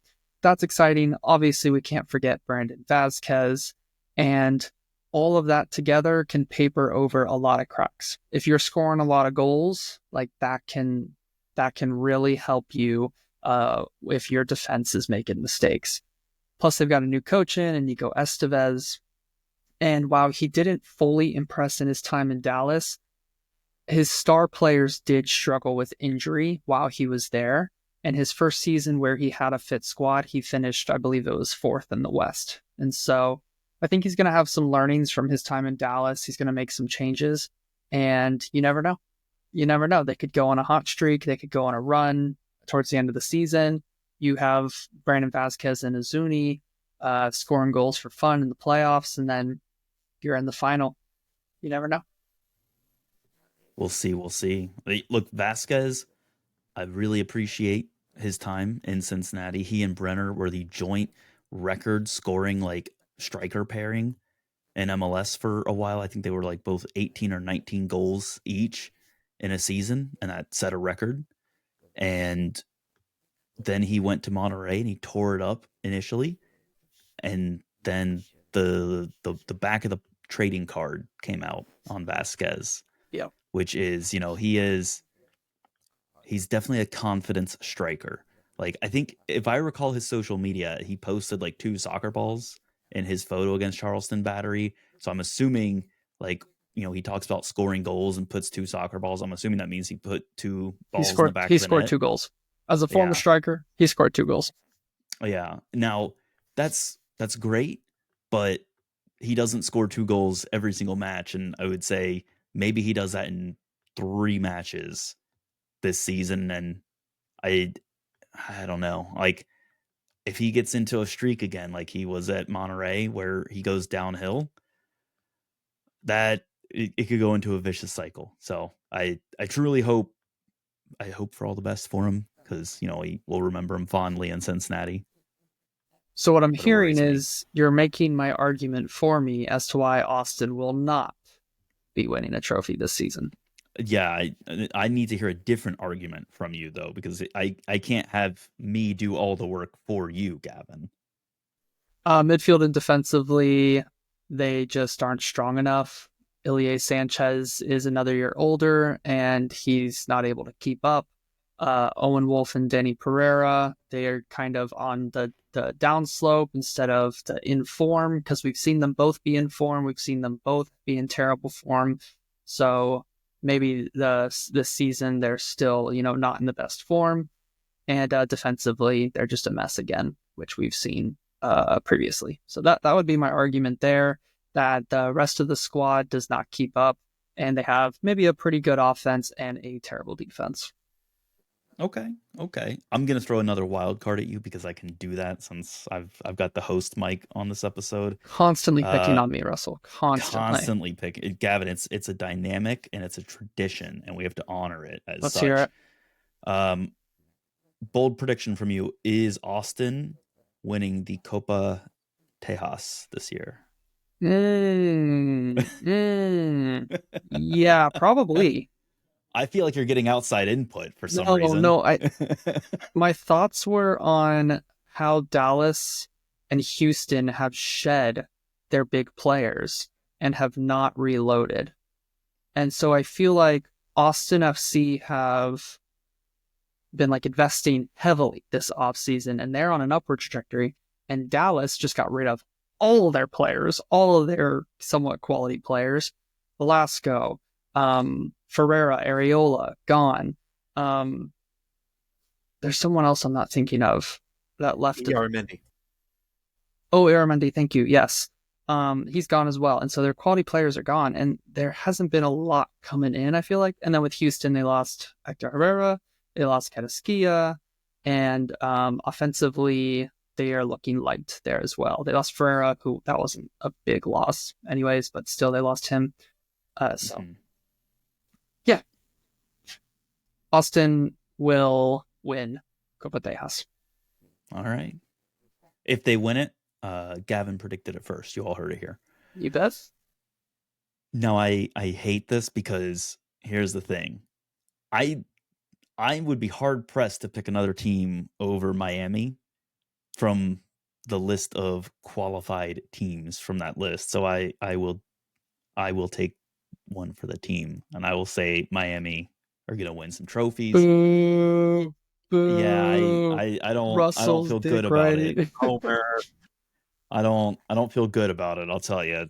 that's exciting. Obviously, we can't forget Brandon Vazquez, and all of that together can paper over a lot of cracks. If you're scoring a lot of goals, like that can really help you if your defense is making mistakes. Plus, they've got a new coach in, Nico Estevez. And while he didn't fully impress in his time in Dallas, his star players did struggle with injury while he was there. And his first season where he had a fit squad, he finished, I believe it was 4th in the West. And so I think he's going to have some learnings from his time in Dallas. He's going to make some changes. And you never know. You never know. They could go on a hot streak. They could go on a run towards the end of the season. You have Brandon Vazquez and Azuni scoring goals for fun in the playoffs, and then you're in the final. You never know. We'll see. Look, Vazquez, I really appreciate his time in Cincinnati. He and Brenner were the joint record scoring striker pairing in MLS for a while. I think they were both 18 or 19 goals each in a season, and that set a record. And then he went to Monterrey and he tore it up initially, and then the back of the trading card came out on Vazquez. Yeah, which is he's definitely a confidence striker. I think if I recall his social media, he posted 2 soccer balls in his photo against Charleston Battery. So I'm assuming he talks about scoring goals and puts 2 soccer balls. I'm assuming that means he put 2 balls in the back of the net. He scored 2 goals. As a former striker, he scored 2 goals. Yeah. Now, that's great, but he doesn't score 2 goals every single match. And I would say maybe he does that in 3 matches this season. And I don't know. If he gets into a streak again, like he was at Monterrey, where he goes downhill, that it could go into a vicious cycle. So I truly hope for all the best for him, because we'll remember him fondly in Cincinnati. So what I'm hearing is you're making my argument for me as to why Austin will not be winning a trophy this season. Yeah, I need to hear a different argument from you, though, because I can't have me do all the work for you, Gavin. Midfield and defensively, they just aren't strong enough. Ilie Sanchez is another year older, and he's not able to keep up. Owen Wolf and Denny Pereira, they are kind of on the downslope instead of the in form, because we've seen them both be in form. We've seen them both be in terrible form. So maybe this season they're still, not in the best form. And defensively, they're just a mess again, which we've seen previously. So that would be my argument there. that the rest of the squad does not keep up, and they have maybe a pretty good offense and a terrible defense. Okay, okay. I'm gonna throw another wild card at you because I can do that since I've got the host mic on this episode. Constantly picking Uh, on me, Russell. Constantly. constantly pick Gavin. It's a dynamic and it's a tradition, and we have to honor it as Let's hear such. it. Um, bold prediction from you is Austin winning the Copa Tejas this year. Yeah, probably. I feel like you're getting outside input for some No, reason. no. My thoughts were on how Dallas and Houston have shed their big players and have not reloaded. And so I feel like Austin FC have been like investing heavily this offseason, and they're on an upward trajectory. And Dallas just got rid of all of their players, all of their somewhat quality players. Velasco, Ferreira, Areola, gone. There's someone else I'm not thinking of that left. Aramendi. Oh, Aramendi, thank you. Yes. He's gone as well. And so their quality players are gone, and there hasn't been a lot coming in, I feel like. And then with Houston, they lost Hector Herrera, they lost Carrasquilla, and offensively, they are looking light there as well. They lost Ferreira, who that wasn't a big loss anyways, but still they lost him. Yeah. Austin will win Copa Tejas. All right. If they win it, Gavin predicted it first. You all heard it here. You bet. Now I hate this because here's the thing. I would be hard pressed to pick another team over Miami from the list of qualified teams from that list. So I will take one for the team, and I will say Miami are going to win some trophies. Boo, boo. Yeah, I don't feel good about it. Homer. I don't feel good about it. I'll tell you,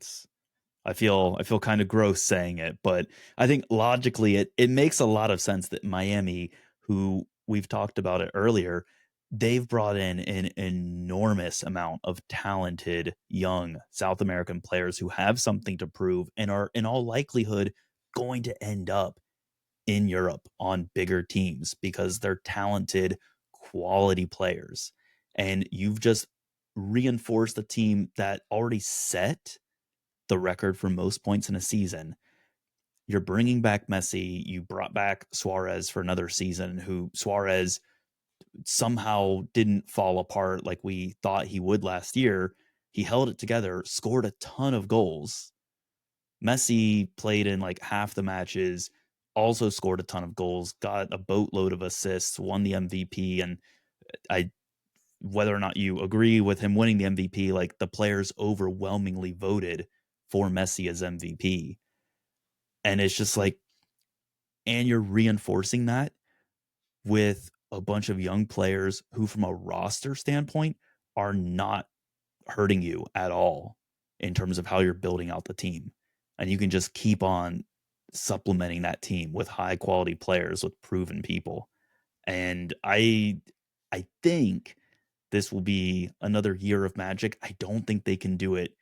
I feel kind of gross saying it, but I think logically it makes a lot of sense that Miami, who we've talked about it earlier, they've brought in an enormous amount of talented young South American players who have something to prove and are in all likelihood going to end up in Europe on bigger teams because they're talented, quality players. And you've just reinforced a team that already set the record for most points in a season. You're bringing back Messi. You brought back Suarez for another season, who Suarez somehow didn't fall apart like we thought he would last year. He held it together, scored a ton of goals. Messi played in like half the matches, also scored a ton of goals, got a boatload of assists, won the MVP. And whether or not you agree with him winning the MVP, like the players overwhelmingly voted for Messi as MVP. And it's just like, and you're reinforcing that with a bunch of young players who, from a roster standpoint, are not hurting you at all in terms of how you're building out the team. And you can just keep on supplementing that team with high quality players, with proven people. And I think this will be another year of magic. I don't think they can do it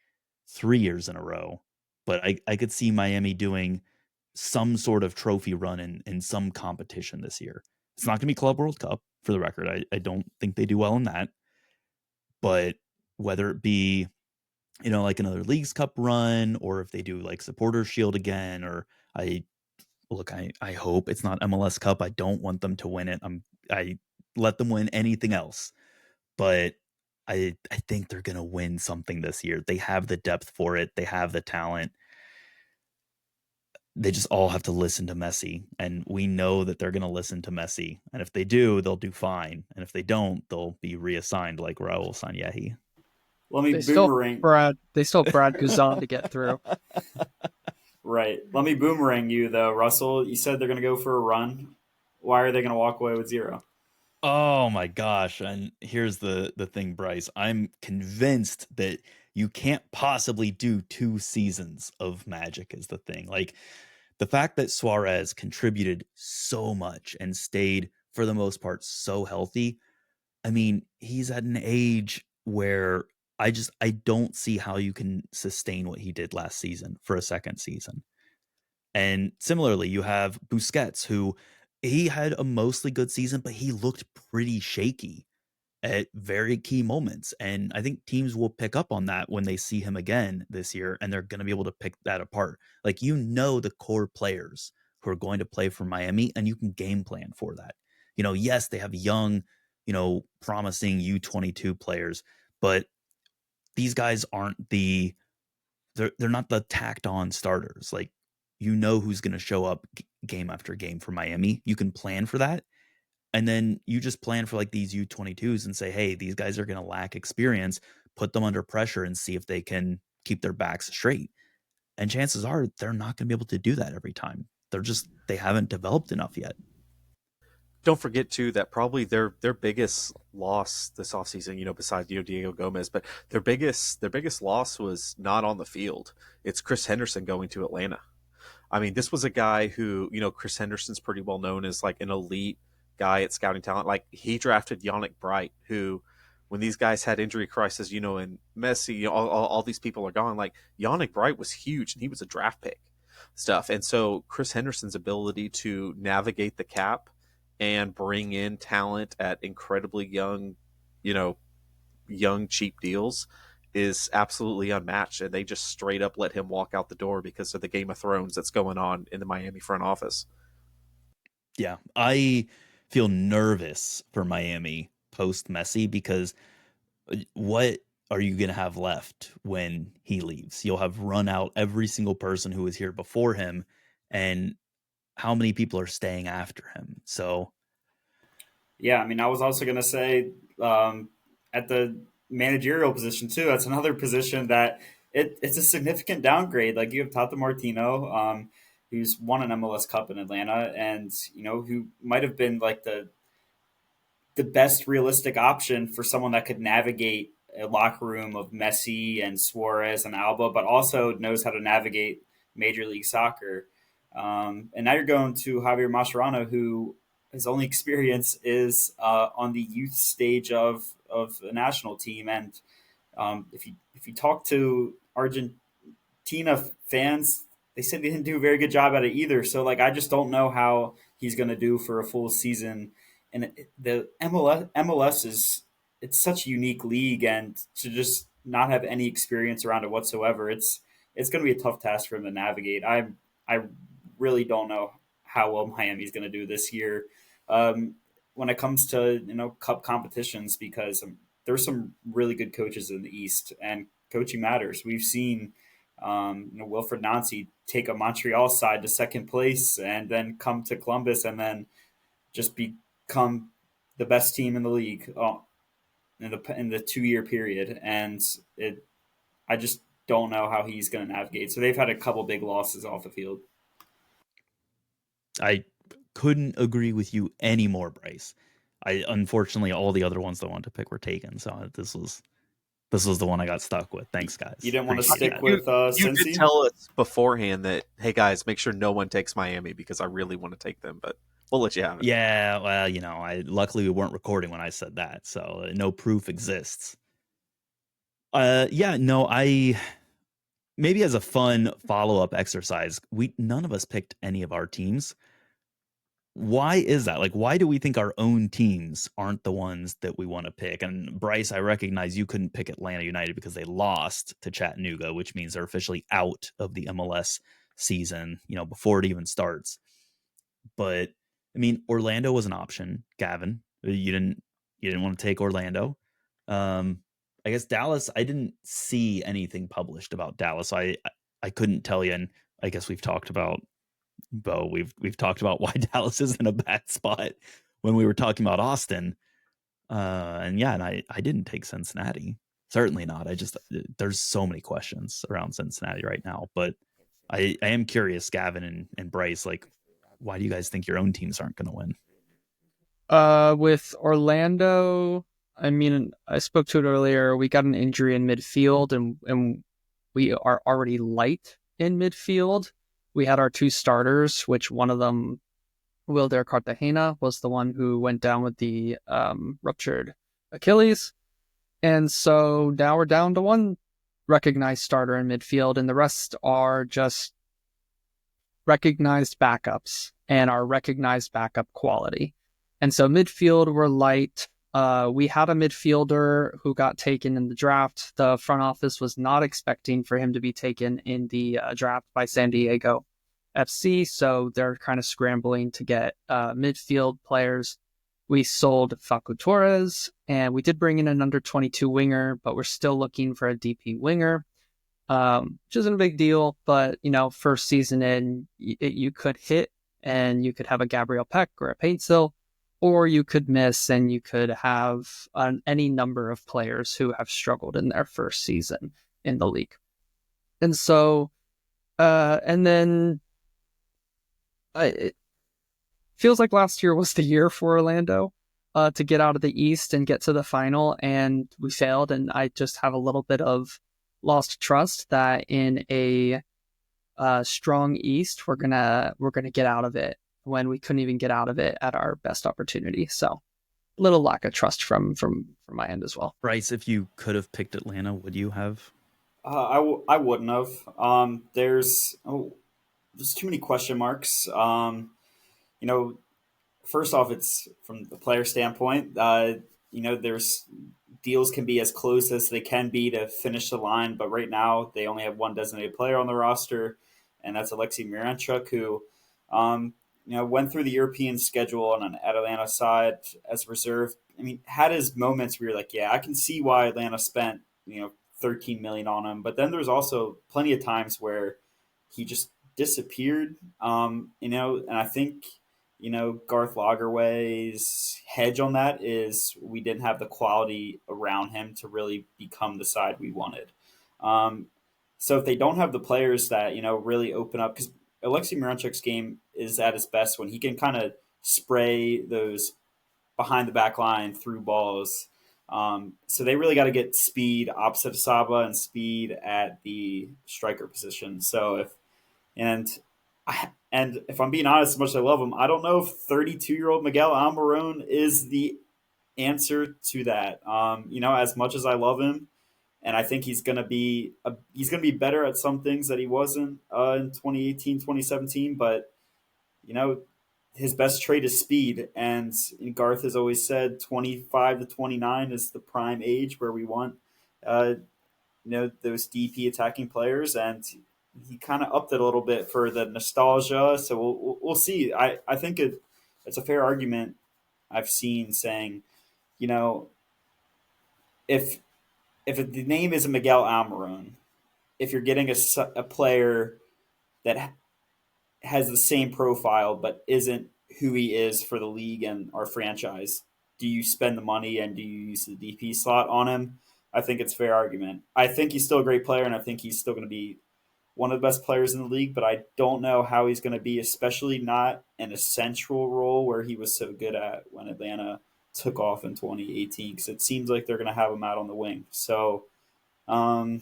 3 years in a row, but I could see Miami doing some sort of trophy run in some competition this year. It's not going to be Club World Cup, for the record. I don't think they do well in that. But whether it be, like another Leagues Cup run, or if they do like Supporters Shield again, or I hope it's not MLS Cup. I don't want them to win it. I let them win anything else. But I think they're going to win something this year. They have the depth for it. They have the talent. They just all have to listen to Messi, and we know that they're going to listen to Messi. And if they do, they'll do fine. And if they don't, they'll be reassigned like Raul Sanyehi. Let me They boomerang. still have Brad Guzan to get through. Right. Let me boomerang you though, Russell. You said they're going to go for a run. Why are they going to walk away with 0? Oh my gosh. And here's the thing, Bryce. I'm convinced that you can't possibly do 2 seasons of magic is the thing. Like, the fact that Suarez contributed so much and stayed, for the most part, so healthy. I mean, he's at an age where I don't see how you can sustain what he did last season for a second season. And similarly, you have Busquets, who he had a mostly good season, but he looked pretty shaky at very key moments. And I think teams will pick up on that when they see him again this year, and they're going to be able to pick that apart. Like, the core players who are going to play for Miami, and you can game plan for that. Yes, they have young, promising U22 players, but these guys aren't they're not the tacked on starters. Like, who's going to show up game after game for Miami. You can plan for that. And then you just plan for like these U22s and say, hey, these guys are going to lack experience, put them under pressure and see if they can keep their backs straight. And chances are they're not going to be able to do that every time. They haven't developed enough yet. Don't forget too that probably their biggest loss this offseason, besides Diego Gomez, but their biggest loss was not on the field. It's Chris Henderson going to Atlanta. I mean, this was a guy who, Chris Henderson's pretty well known as like an elite guy at scouting talent. Like, he drafted Yannick Bright, who, when these guys had injury crisis, and Messi, all these people are gone. Like, Yannick Bright was huge, and he was a draft pick stuff. And so Chris Henderson's ability to navigate the cap and bring in talent at incredibly you know, young cheap deals is absolutely unmatched, and they just straight up let him walk out the door because of the Game of Thrones that's going on in the Miami front office. Yeah, I feel nervous for Miami post Messi because what are you going to have left when he leaves? You'll have run out every single person who was here before him, and how many people are staying after him? So, Yeah, I mean, I was also going to say at the managerial position too. That's another position that it's a significant downgrade. Like, you have Tata Martino, who's won an MLS Cup in Atlanta, and who might have been like the best realistic option for someone that could navigate a locker room of Messi and Suarez and Alba, but also knows how to navigate Major League Soccer. And now you're going to Javier Mascherano, who his only experience is on the youth stage of a national team. And if you talk to Argentina fans, they said he didn't do a very good job at it either. So, like, I just don't know how he's going to do for a full season. And the MLS is, it's such a unique league, and to just not have any experience around it whatsoever, it's going to be a tough task for him to navigate. I really don't know how well Miami's going to do this year when it comes to cup competitions, because there's some really good coaches in the East, and coaching matters. We've seen Wilfred Nancy take a Montreal side to second place and then come to Columbus and then just become the best team in the league in the 2 year period. And I just don't know how he's going to navigate. So they've had a couple big losses off the field. I couldn't agree with you anymore, Bryce. Unfortunately, all the other ones that I wanted to pick were taken, so this was the one I got stuck with. Thanks, guys. You didn't want to Appreciate stick that. with You Cincy? did tell us beforehand that, hey guys, make sure no one takes Miami because I really want to take them, but we'll let you have it. Yeah, well, luckily we weren't recording when I said that, so no proof exists. Yeah, no, I maybe as a fun follow-up exercise, none of us picked any of our teams. Why is that? Like, why do we think our own teams aren't the ones that we want to pick? And Bryce, I recognize you couldn't pick Atlanta United because they lost to Chattanooga, which means they're officially out of the MLS season, before it even starts. But I mean, Orlando was an option, Gavin. You didn't want to take Orlando. I guess Dallas, I didn't see anything published about Dallas. So I couldn't tell you, and I guess we've talked about Beau. We've talked about why Dallas is in a bad spot when we were talking about Austin. And I didn't take Cincinnati. Certainly not. There's so many questions around Cincinnati right now. But I am curious, Gavin and Bryce, like, why do you guys think your own teams aren't going to win? With Orlando, I mean, I spoke to it earlier. We got an injury in midfield, and we are already light in midfield. We had our two starters, which one of them, Wilder Cartagena, was the one who went down with the ruptured Achilles. And so now we're down to one recognized starter in midfield, and the rest are just recognized backups and our recognized backup quality. And so midfield, we're light. We had a midfielder who got taken in the draft. The front office was not expecting for him to be taken in the draft by San Diego FC, so they're kind of scrambling to get midfield players. We sold Facu Torres, and we did bring in an under 22 winger, but we're still looking for a DP winger, which isn't a big deal. But, first season in, you could hit and you could have a Gabriel Peck or a Paintsill, or you could miss and you could have any number of players who have struggled in their first season in the league. And so, and then it feels like last year was the year for Orlando to get out of the East and get to the final, and we failed. And I just have a little bit of lost trust that in a strong East, we're gonna get out of it when we couldn't even get out of it at our best opportunity. So, a little lack of trust from my end as well. Bryce, if you could have picked Atlanta, would you have? I wouldn't have. There's too many question marks. First off, it's from the player standpoint. There's deals can be as close as they can be to finish the line, but right now they only have one designated player on the roster, and that's Alexei Miranchuk, who, went through the European schedule on an Atlanta side as reserve. I mean, had his moments where you're like, yeah, I can see why Atlanta spent 13 million on him, but then there's also plenty of times where he just disappeared. And I think Garth Lagerway's hedge on that is we didn't have the quality around him to really become the side we wanted. Um, so if they don't have the players that really open up, because Alexei Miranchuk's game is at its best when he can kind of spray those behind the back line through balls. So they really got to get speed opposite of Saba and speed at the striker position. So and if I'm being honest, as much as I love him, I don't know if 32-year-old Miguel Almiron is the answer to that. As much as I love him, and I think he's gonna be better at some things that he wasn't in 2018, 2017. But his best trait is speed, and Garth has always said 25 to 29 is the prime age where we want uh, those DP attacking players, and he kind of upped it a little bit for the nostalgia. So we'll see. I think it's a fair argument I've seen saying, you know, if the name is Miguel Almiron, if you're getting a player that has the same profile but isn't who he is for the league and our franchise, do you spend the money and do you use the DP slot on him? I think it's a fair argument. I think he's still a great player, and I think he's still going to be one of the best players in the league, but I don't know how he's going to be, especially not in a central role where he was so good at when Atlanta took off in 2018, because it seems like they're going to have him out on the wing. So um,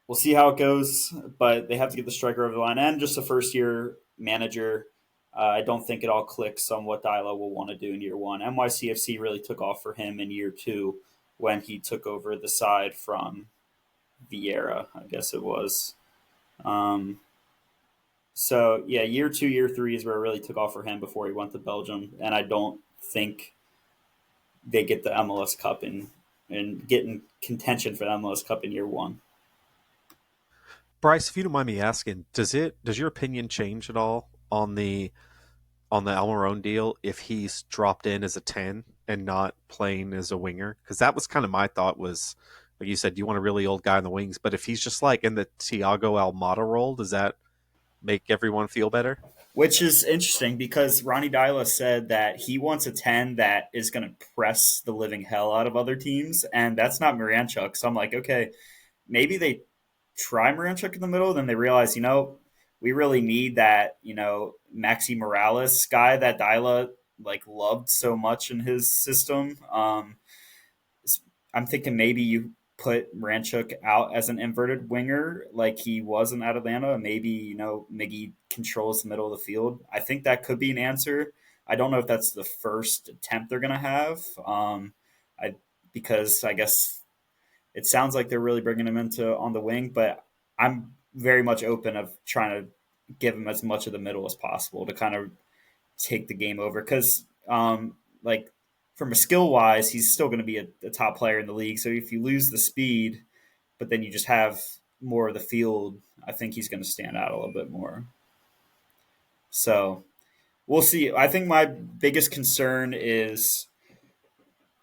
we'll see how it goes, but they have to get the striker over the line and just a first year manager. I don't think it all clicks on what Dyla will want to do in year one. NYCFC really took off for him in year two when he took over the side from Vieira, I guess it was. Um, so yeah, year two, year three is where it really took off for him before he went to Belgium, and I don't think they get the MLS Cup and get in contention for the MLS Cup in year one. Bryce, if you don't mind me asking, does your opinion change at all on the Almiron deal if he's dropped in as a 10 and not playing as a winger? Because that was kind of my thought was, like you said, you want a really old guy in the wings, but if he's just like in the Thiago Almada role, does that make everyone feel better? Which is interesting because Ronnie Dyla said that he wants a 10 that is going to press the living hell out of other teams, and that's not Miranchuk. So I'm like, okay, maybe they try Miranchuk in the middle, then they realize, we really need that, Maxi Morales guy that Dyla loved so much in his system. I'm thinking maybe you put Miranchuk out as an inverted winger like he was in Atlanta, and maybe Miggy controls the middle of the field. I think that could be an answer. I don't know if that's the first attempt they're going to have. I because I guess it sounds like they're really bringing him into on the wing, but I'm very much open of trying to give him as much of the middle as possible to kind of take the game over because like from a skill wise, he's still going to be a top player in the league. So if you lose the speed, but then you just have more of the field, I think he's going to stand out a little bit more. So we'll see. I think my biggest concern is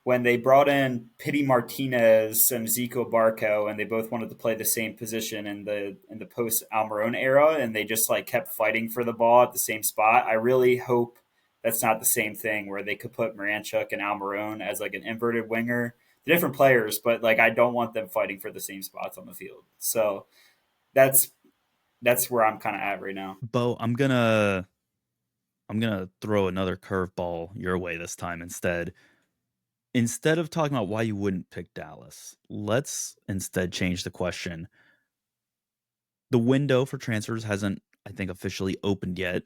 when they brought in Pity Martinez and Zico Barco, and they both wanted to play the same position in the post Almiron era, and they just like kept fighting for the ball at the same spot. I really hope that's not the same thing where they could put Miranchuk and Almiron as like an inverted winger. They're different players, but like I don't want them fighting for the same spots on the field. So that's where I'm kind of at right now. Beau, I'm gonna throw another curveball your way this time instead. Instead of talking about why you wouldn't pick Dallas, let's instead change the question. The window for transfers hasn't, I think, officially opened yet,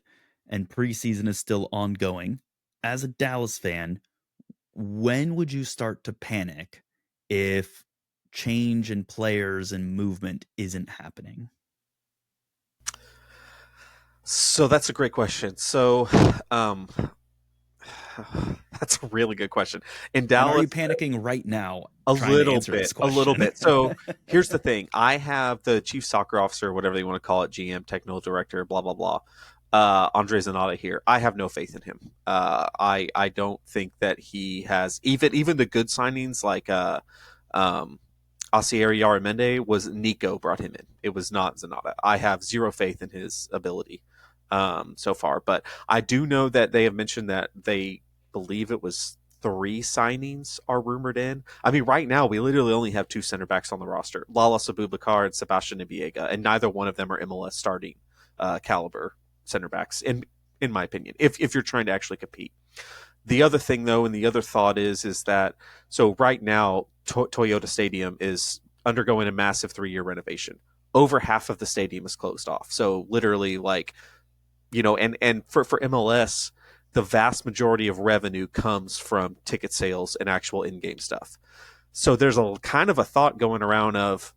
and preseason is still ongoing. As a Dallas fan, when would you start to panic if change in players and movement isn't happening? So that's a great question. So that's a really good question. In And are Dallas, you panicking right now? a trying to little answer bit, this a little question? bit. So here's the thing: I have the chief soccer officer, whatever you want to call it, GM, technical director, blah blah blah. Andre Zanata here. I have no faith in him. I don't think that he has even the good signings like Asieri Yaramende was Nico brought him in. It was not Zanata. I have zero faith in his ability so far. But I do know that they have mentioned that they believe it was 3 signings are rumored in. I mean, right now we literally only have 2 center backs on the roster: Lala Sabubakar and Sebastian Nibiega, and neither one of them are MLS starting caliber center backs, in my opinion. If you're trying to actually compete. The other thing, though, and the other thought is that so right now Toyota Stadium is undergoing a massive 3-year renovation. Over half of the stadium is closed off. So literally, like, and for MLS, the vast majority of revenue comes from ticket sales and actual in-game stuff. So there's a kind of a thought going around of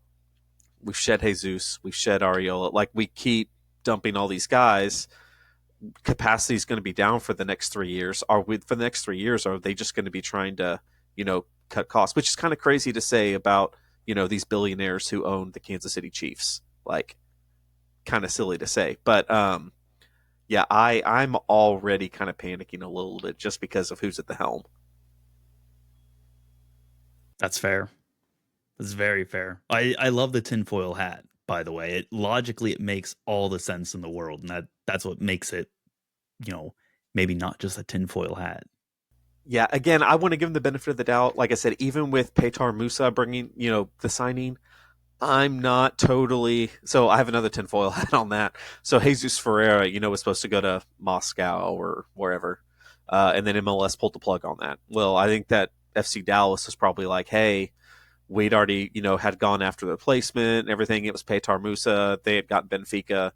we've shed Jesus, we've shed Ariola, like we keep dumping all these guys. Capacity is going to be down for the next 3 years. Are they just going to be trying to, cut costs? Which is kind of crazy to say about, these billionaires who own the Kansas City Chiefs. Like, kind of silly to say, but yeah, I'm already kind of panicking a little bit just because of who's at the helm. That's fair. That's very fair. I love the tinfoil hat, by the way. Logically it makes all the sense in the world, and that's what makes it, maybe not just a tinfoil hat. Yeah, again, I want to give him the benefit of the doubt. Like I said, even with Petar Musa bringing, the signing, I'm not totally. So I have another tinfoil hat on that. So Jesus Ferreira, was supposed to go to Moscow or wherever, and then MLS pulled the plug on that. Well, I think that FC Dallas was probably like, hey, we'd already, had gone after the replacement and everything. It was Petar Musa. They had got Benfica.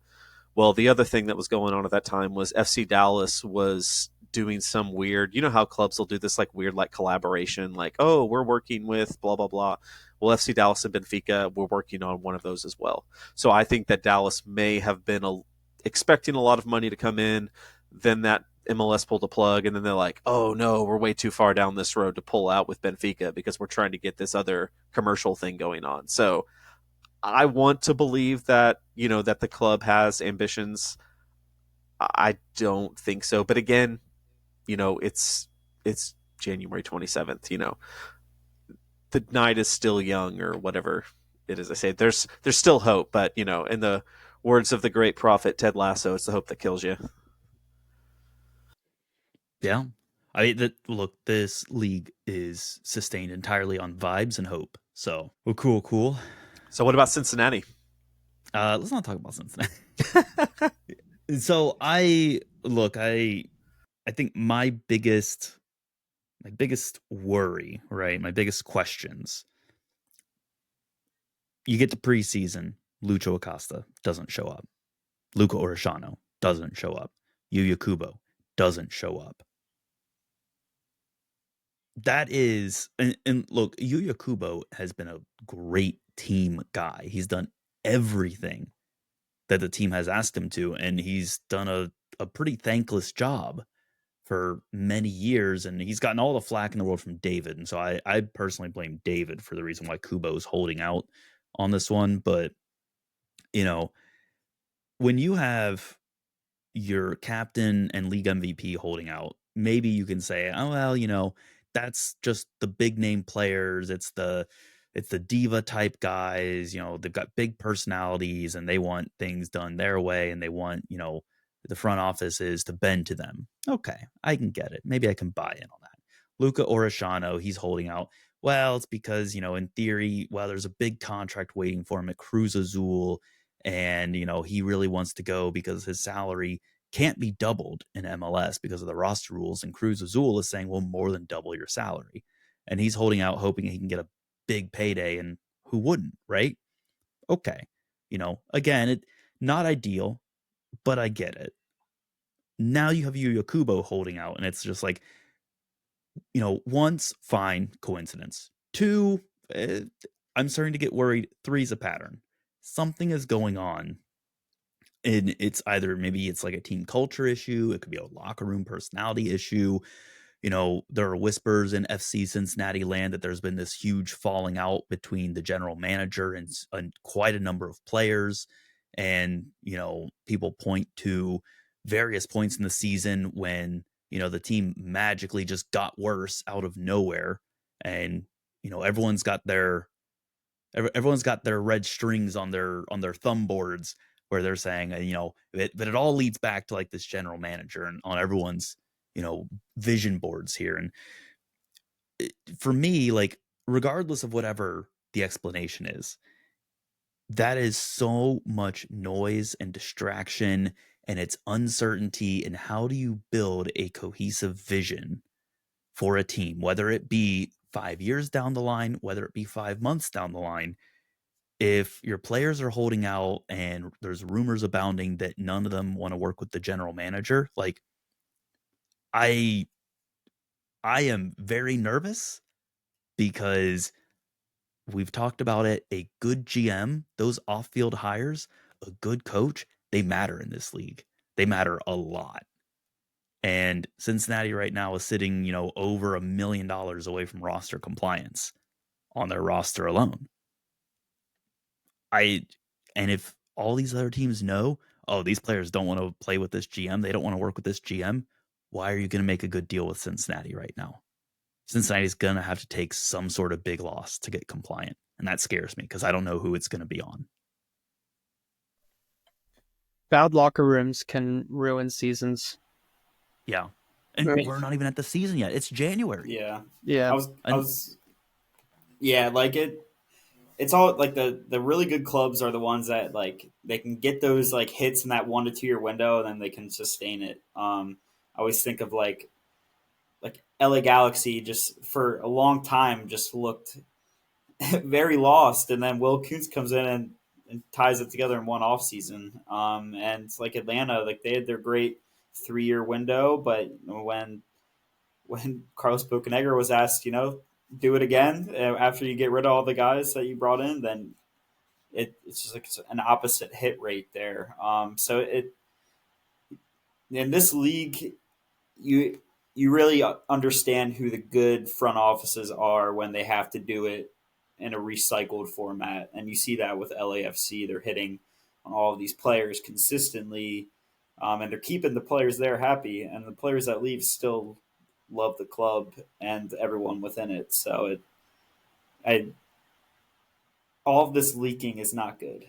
Well, the other thing that was going on at that time was FC Dallas was doing some weird, how clubs will do this like weird like collaboration, like, oh, we're working with blah blah blah. Well, FC Dallas and Benfica were working on one of those as well. So I think that Dallas may have been expecting a lot of money to come in, then that MLS pulled the plug, and then they're like, oh no, we're way too far down this road to pull out with Benfica because we're trying to get this other commercial thing going on. So I want to believe that, that the club has ambitions. I don't think so. But again, it's January 27th, the night is still young or whatever it is. I say there's still hope, but in the words of the great prophet Ted Lasso, it's the hope that kills you. Yeah. Look, this league is sustained entirely on vibes and hope. So, well, cool. So what about Cincinnati? Let's not talk about Cincinnati. So I think my biggest worry, right? My biggest questions. You get to preseason, Lucho Acosta doesn't show up. Luca Orishano doesn't show up. Yuya Kubo doesn't show up. That is, and look, Yuya Kubo has been a great team guy. He's done everything that the team has asked him to, and he's done a pretty thankless job for many years, and he's gotten all the flack in the world from David. And so I personally blame David for the reason why Kubo's holding out on this one. But, you know, when you have your captain and league MVP holding out, maybe you can say, oh well, that's just the big name players. It's the diva type guys. They've got big personalities and they want things done their way, and they want the front offices to bend to them. Okay, I can get it. Maybe I can buy in on that. Luca Orishano, he's holding out. Well, it's because in theory, well, there's a big contract waiting for him at Cruz Azul, and he really wants to go because his salary can't be doubled in MLS because of the roster rules, and Cruz Azul is saying, well, more than double your salary. And he's holding out hoping he can get a big payday, and who wouldn't, right? Okay. Again, not ideal, but I get it. Now you have Yuya Kubo holding out, and it's just like, once, fine, coincidence. Two, I'm starting to get worried. Three's a pattern. Something is going on. And it's either maybe it's like a team culture issue. It could be a locker room personality issue. There are whispers in FC Cincinnati land that there's been this huge falling out between the general manager and quite a number of players. And, people point to various points in the season when, the team magically just got worse out of nowhere. And, everyone's got their red strings on their thumb boards where they're saying, but it all leads back to like this general manager and on everyone's, vision boards here. And for me, like, regardless of whatever the explanation is, that is so much noise and distraction, and it's uncertainty. And how do you build a cohesive vision for a team, whether it be 5 years down the line, whether it be 5 months down the line? If your players are holding out and there's rumors abounding that none of them want to work with the general manager, like, I am very nervous because we've talked about it. A good GM, those off-field hires, a good coach, they matter in this league. They matter a lot. And Cincinnati right now is sitting, over $1 million away from roster compliance on their roster alone. And if all these other teams know, oh, these players don't want to play with this GM, they don't want to work with this GM, why are you going to make a good deal with Cincinnati right now? Cincinnati's going to have to take some sort of big loss to get compliant. And that scares me because I don't know who it's going to be on. Bad locker rooms can ruin seasons. Yeah. And we're not even at the season yet. It's January. Yeah. Yeah. Like it's all like the really good clubs are the ones that like they can get those like hits in that 1 to 2 year window, and then they can sustain it. I always think of like LA Galaxy just for a long time just looked very lost, and then Will Kuntz comes in and ties it together in one off season. And it's like Atlanta, like they had their great 3 year window, but when Carlos Bocanegra was asked, do it again after you get rid of all the guys that you brought in, then it's just like an opposite hit rate there. So in this league, you really understand who the good front offices are when they have to do it in a recycled format, and you see that with LAFC. They're hitting on all of these players consistently, and they're keeping the players there happy, and the players that leave still love the club and everyone within it. So all of this leaking is not good.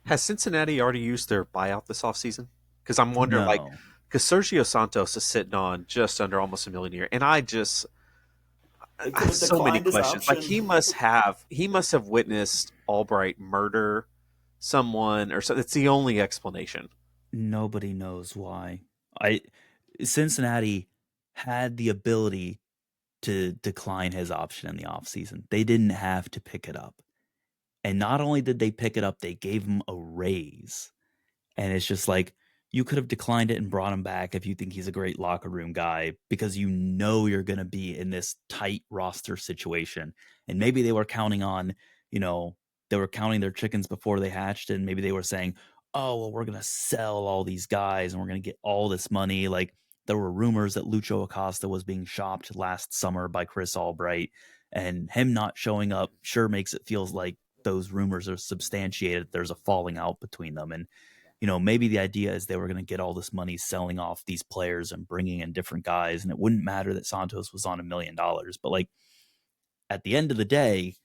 Has Cincinnati already used their buyout this offseason? Because I'm wondering, because Sergio Santos is sitting on just under almost $1 million a year, and I have so many questions. Like he must have witnessed Albright murder someone or so. That's the only explanation. Nobody knows why. Cincinnati had the ability to decline his option in the offseason. They didn't have to pick it up. And not only did they pick it up, they gave him a raise. And it's just like, you could have declined it and brought him back if you think he's a great locker room guy because you know you're going to be in this tight roster situation. And maybe they were counting on, you know, they were counting their chickens before they hatched, and maybe they were saying, "Oh, well, we're going to sell all these guys and we're going to get all this money." Like there were rumors that Lucho Acosta was being shopped last summer by Chris Albright, and him not showing up sure makes it feels like those rumors are substantiated. There's a falling out between them, and maybe the idea is they were going to get all this money selling off these players and bringing in different guys, and it wouldn't matter that Santos was on $1 million. But like at the end of the day,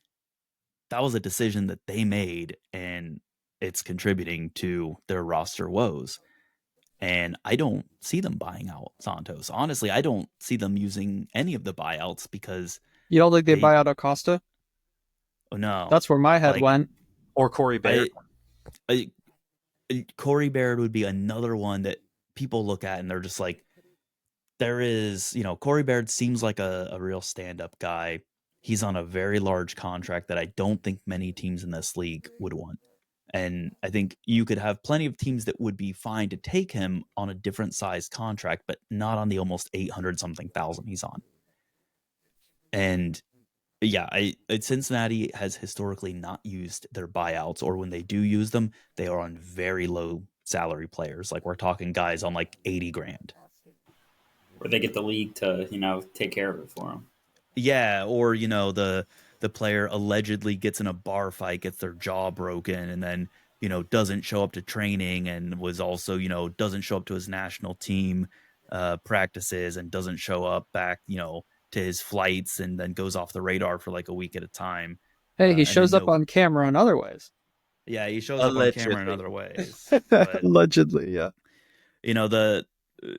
that was a decision that they made, and it's contributing to their roster woes. And I don't see them buying out Santos. Honestly, I don't see them using any of the buyouts because You don't think they they, buy out Acosta? oh no, That's where my head like went. Or Corey Baird. I Corey Baird would be another one that people look at and they're just like, there is, Corey Baird seems like a real stand-up guy. He's on a very large contract that I don't think many teams in this league would want. And I think you could have plenty of teams that would be fine to take him on a different size contract, but not on the almost 800 something thousand he's on. And yeah, Cincinnati has historically not used their buyouts, or when they do use them, they are on very low salary players. Like we're talking guys on like 80 grand. Or they get the league to, take care of it for them. Yeah, or the player allegedly gets in a bar fight, gets their jaw broken, and then doesn't show up to training, and was also doesn't show up to his national team practices, and doesn't show up back to his flights, and then goes off the radar for like a week at a time. Hey, he And then shows up on camera in other ways. Yeah, he shows up on camera in other ways. But Allegedly, yeah.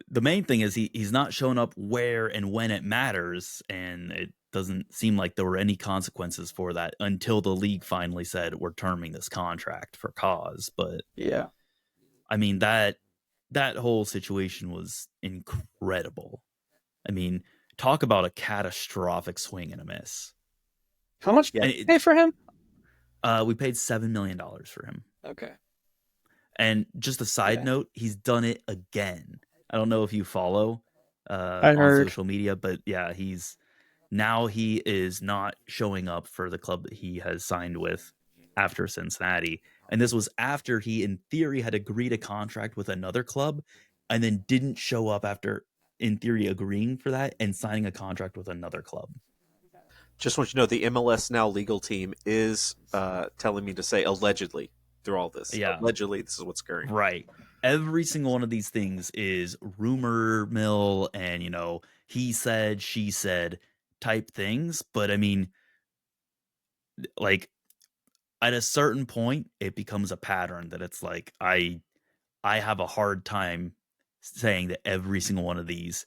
The main thing is he's not showing up where and when it matters, and it doesn't seem like there were any consequences for that until the league finally said we're terming this contract for cause. But yeah, I mean that whole situation was incredible. I mean, talk about a catastrophic swing and a miss. How much did you pay for him? We paid $7 million for him. Okay. And just a side note, he's done it again. I don't know if you follow I heard on social media, but yeah, he is not showing up for the club that he has signed with after Cincinnati. And this was after he, in theory, had agreed a contract with another club and then didn't show up after, in theory, agreeing for that and signing a contract with another club. Just want you to know the MLS Now legal team is telling me to say allegedly through all this. Yeah. Allegedly, this is what's occurring. Right. Every single one of these things is rumor mill and, he said, she said type things. But I mean, like at a certain point, it becomes a pattern that it's like, I have a hard time saying that every single one of these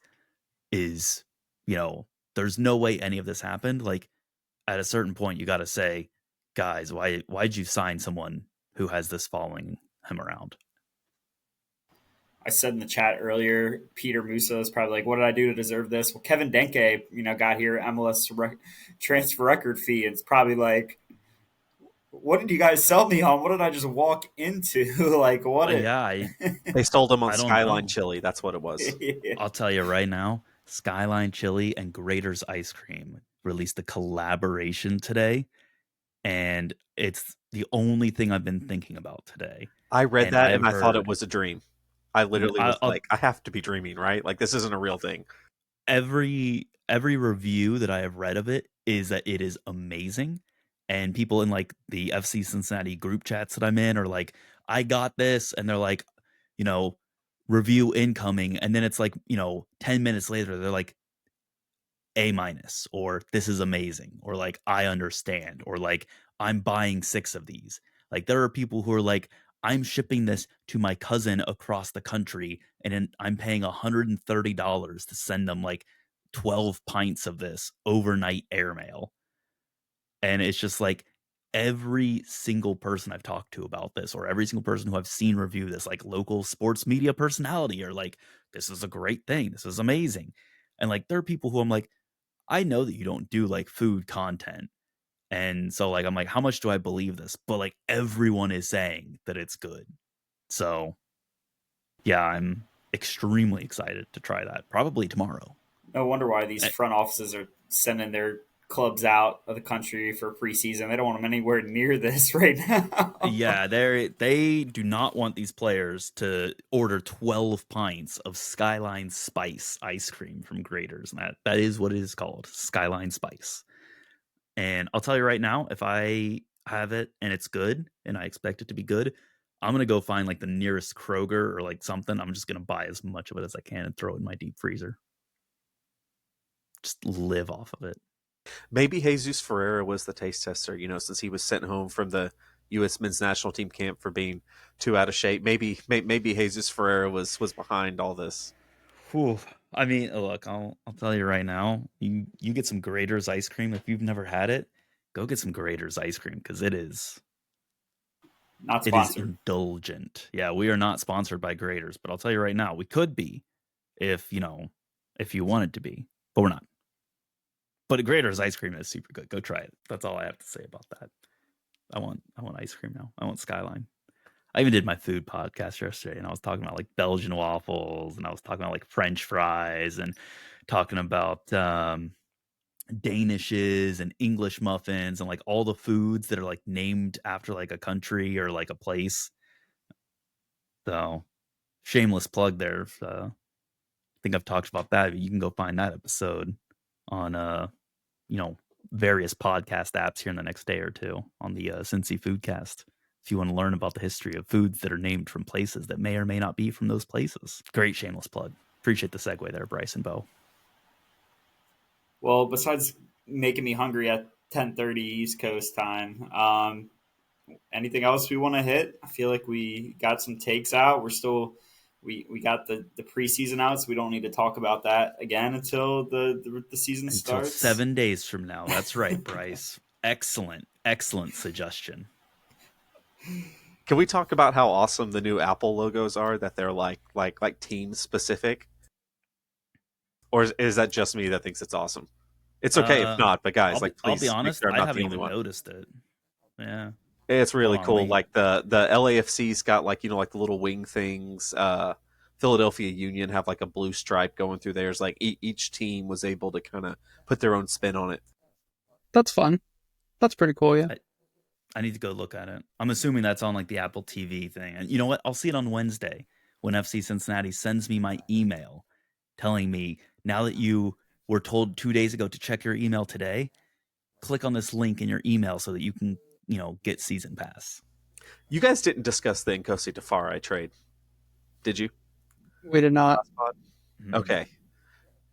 is, there's no way any of this happened. Like at a certain point, you got to say, guys, why'd you sign someone who has this following him around? I said in the chat earlier, Peter Musa is probably like, what did I do to deserve this? Well, Kevin Denke, got here MLS transfer record fee. It's probably like, what did you guys sell me on? What did I just walk into? Like, what? They sold him on Skyline Chili. That's what it was. Yeah. I'll tell you right now, Skyline Chili and Grater's Ice Cream released a collaboration today, and it's the only thing I've been thinking about today. I read that and I thought it was a dream. I literally was like, I have to be dreaming, right? Like this isn't a real thing. Every review that I have read of it is that it is amazing. And people in like the FC Cincinnati group chats that I'm in are like, I got this. And they're like, review incoming. And then it's like, 10 minutes later, they're like, A-, or this is amazing. Or like, I understand. Or like, I'm buying 6 of these. Like there are people who are like, I'm shipping this to my cousin across the country and I'm paying $130 to send them like 12 pints of this overnight airmail. And it's just like every single person I've talked to about this, or every single person who I've seen review this, like local sports media personality, are like, this is a great thing. This is amazing. And like, there are people who I'm like, I know that you don't do like food content. And so like, I'm like, how much do I believe this? But like everyone is saying that it's good. So Yeah, I'm extremely excited to try that. Probably tomorrow. No wonder why these Eh, front offices are sending their clubs out of the country for preseason. They don't want them anywhere near this right now. Yeah, they do not want these players to order 12 pints of Skyline Spice ice cream from Graders, and that is what it is called, Skyline Spice. And I'll tell you right now, if I have it and it's good, and I expect it to be good, I'm gonna go find like the nearest Kroger or like something. I'm just gonna buy as much of it as I can and throw it in my deep freezer. Just live off of it. Maybe Jesus Ferreira was the taste tester, since he was sent home from the U.S. men's national team camp for being too out of shape. Maybe Jesus Ferreira was behind all this. Whew. I mean, look, I'll tell you right now. You get some Grader's ice cream if you've never had it. Go get some Grader's ice cream because Not it is sponsored. indulgent. Yeah, we are not sponsored by Grader's, but I'll tell you right now, we could be if if you wanted to be, but we're not. But Grader's ice cream is super good. Go try it. That's all I have to say about that. I want ice cream now. I want Skyline. I even did my food podcast yesterday, and I was talking about like Belgian waffles, and I was talking about like French fries, and talking about Danishes and English muffins, and like all the foods that are like named after like a country or like a place. So shameless plug there. I think I've talked about that. But you can go find that episode on you know various podcast apps here in the next day or two on the Cincy Foodcast. If you want to learn about the history of foods that are named from places that may or may not be from those places. Great shameless plug. Appreciate the segue there, Bryce and Beau. Well, besides making me hungry at 10:30 East Coast time, anything else we want to hit? I feel like we got some takes out. We're still we got the preseason out, so we don't need to talk about that again until the season Until starts. 7 days from now. That's right, Bryce. Excellent suggestion. Can we talk about how awesome the new Apple logos are? That they're like team specific, or is that just me that thinks it's awesome? It's okay if not, but guys, I'll be please make honest, sure I'm I not haven't the only even one. noticed it. Yeah. It's Hold really on, let cool. me Like the LAFC's got like like the little wing things. Philadelphia Union have like a blue stripe going through theirs. Like each team was able to kind of put their own spin on it. That's fun. That's pretty cool, yeah. I need to go look at it. I'm assuming that's on like the Apple TV thing. And you know what? I'll see it on Wednesday when FC Cincinnati sends me my email telling me, now that you were told 2 days ago to check your email today, click on this link in your email so that you can, get season pass. You guys didn't discuss the Nkosi Tafari trade, did you? We did not. Mhm. Okay.